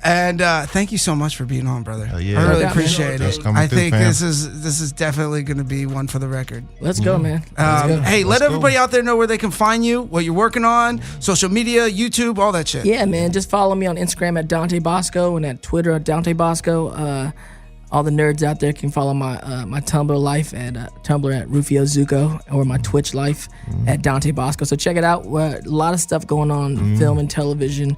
And thank you so much for being on, brother. I really appreciate it. I think this is definitely going to be one for the record. Let's go, man. Let's go. Hey, let everybody out there know where they can find you, what you're working on, social media, YouTube, all that shit. Yeah, man. Just follow me on Instagram at Dante Basco and at Twitter at Dante Basco. All the nerds out there can follow my Tumblr life at Tumblr at Roofio Zuko, or my Twitch life at Dante Basco. So check it out. A lot of stuff going on, film and television.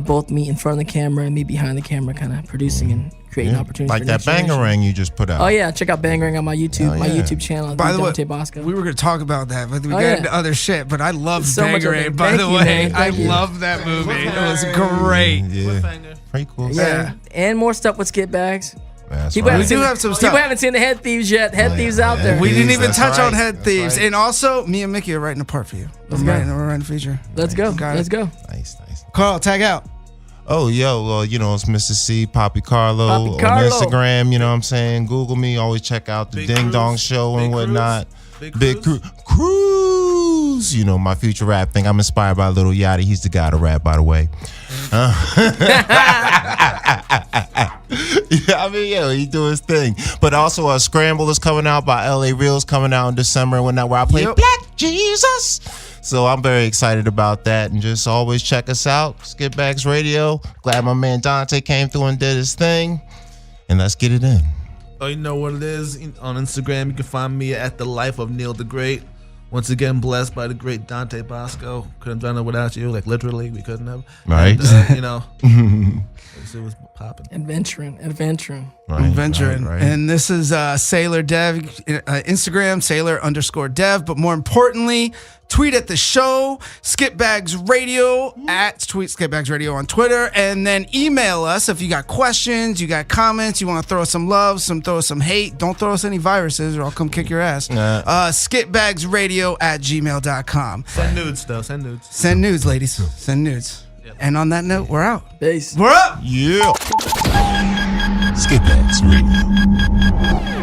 Both me in front of the camera and me behind the camera, kind of producing and creating opportunities. Like for that Bangarang you just put out. Oh yeah, check out Bangarang on my YouTube, YouTube channel. By the way, Dante Basco. We were going to talk about that, but we got into other shit. But I love so Bangarang. By the way, I love that movie. It was great. Pretty cool. Yeah, and more stuff with Skitbags. We do have some stuff. People haven't seen the Head Thieves yet. Head Thieves out there. We didn't even touch on Head Thieves. And also, me and Mickey are writing a part for you. We're writing a feature. Let's go. Let's go. Nice. Carl, tag out. Oh, yo, it's Mr. C, Poppy Carlo on Instagram, you know what I'm saying? Google me, always check out the Big Ding Cruise. Dong Show and whatnot. Big Cruise. My future rap thing. I'm inspired by Lil Yachty. He's the guy to rap, by the way. He do his thing. But also a Scramble is coming out by LA Reels, coming out in December and whatnot, where I play Black Jesus. So I'm very excited about that, and just always check us out. Skitbags Radio. Glad my man Dante came through and did his thing. And let's get it in. Oh, you know what it is? On Instagram, you can find me at The Life of Neil the Great. Once again, blessed by the great Dante Basco. Couldn't have done it without you. Like, literally, we couldn't have. Right. And, it was popping. Adventuring. Right. And this is Sailor Dev, Instagram, Sailor_Dev. But more importantly, tweet at the show, Skitbags Radio, tweet Skitbags Radio on Twitter, and then email us if you got questions, you got comments, you want to throw us some love, throw us some hate. Don't throw us any viruses or I'll come kick your ass. Skitbagsradio@gmail.com. Send nudes, though. Send nudes. Send nudes, ladies. Send nudes. And on that note, we're out. Peace. We're up. Yeah. Skitbags Radio.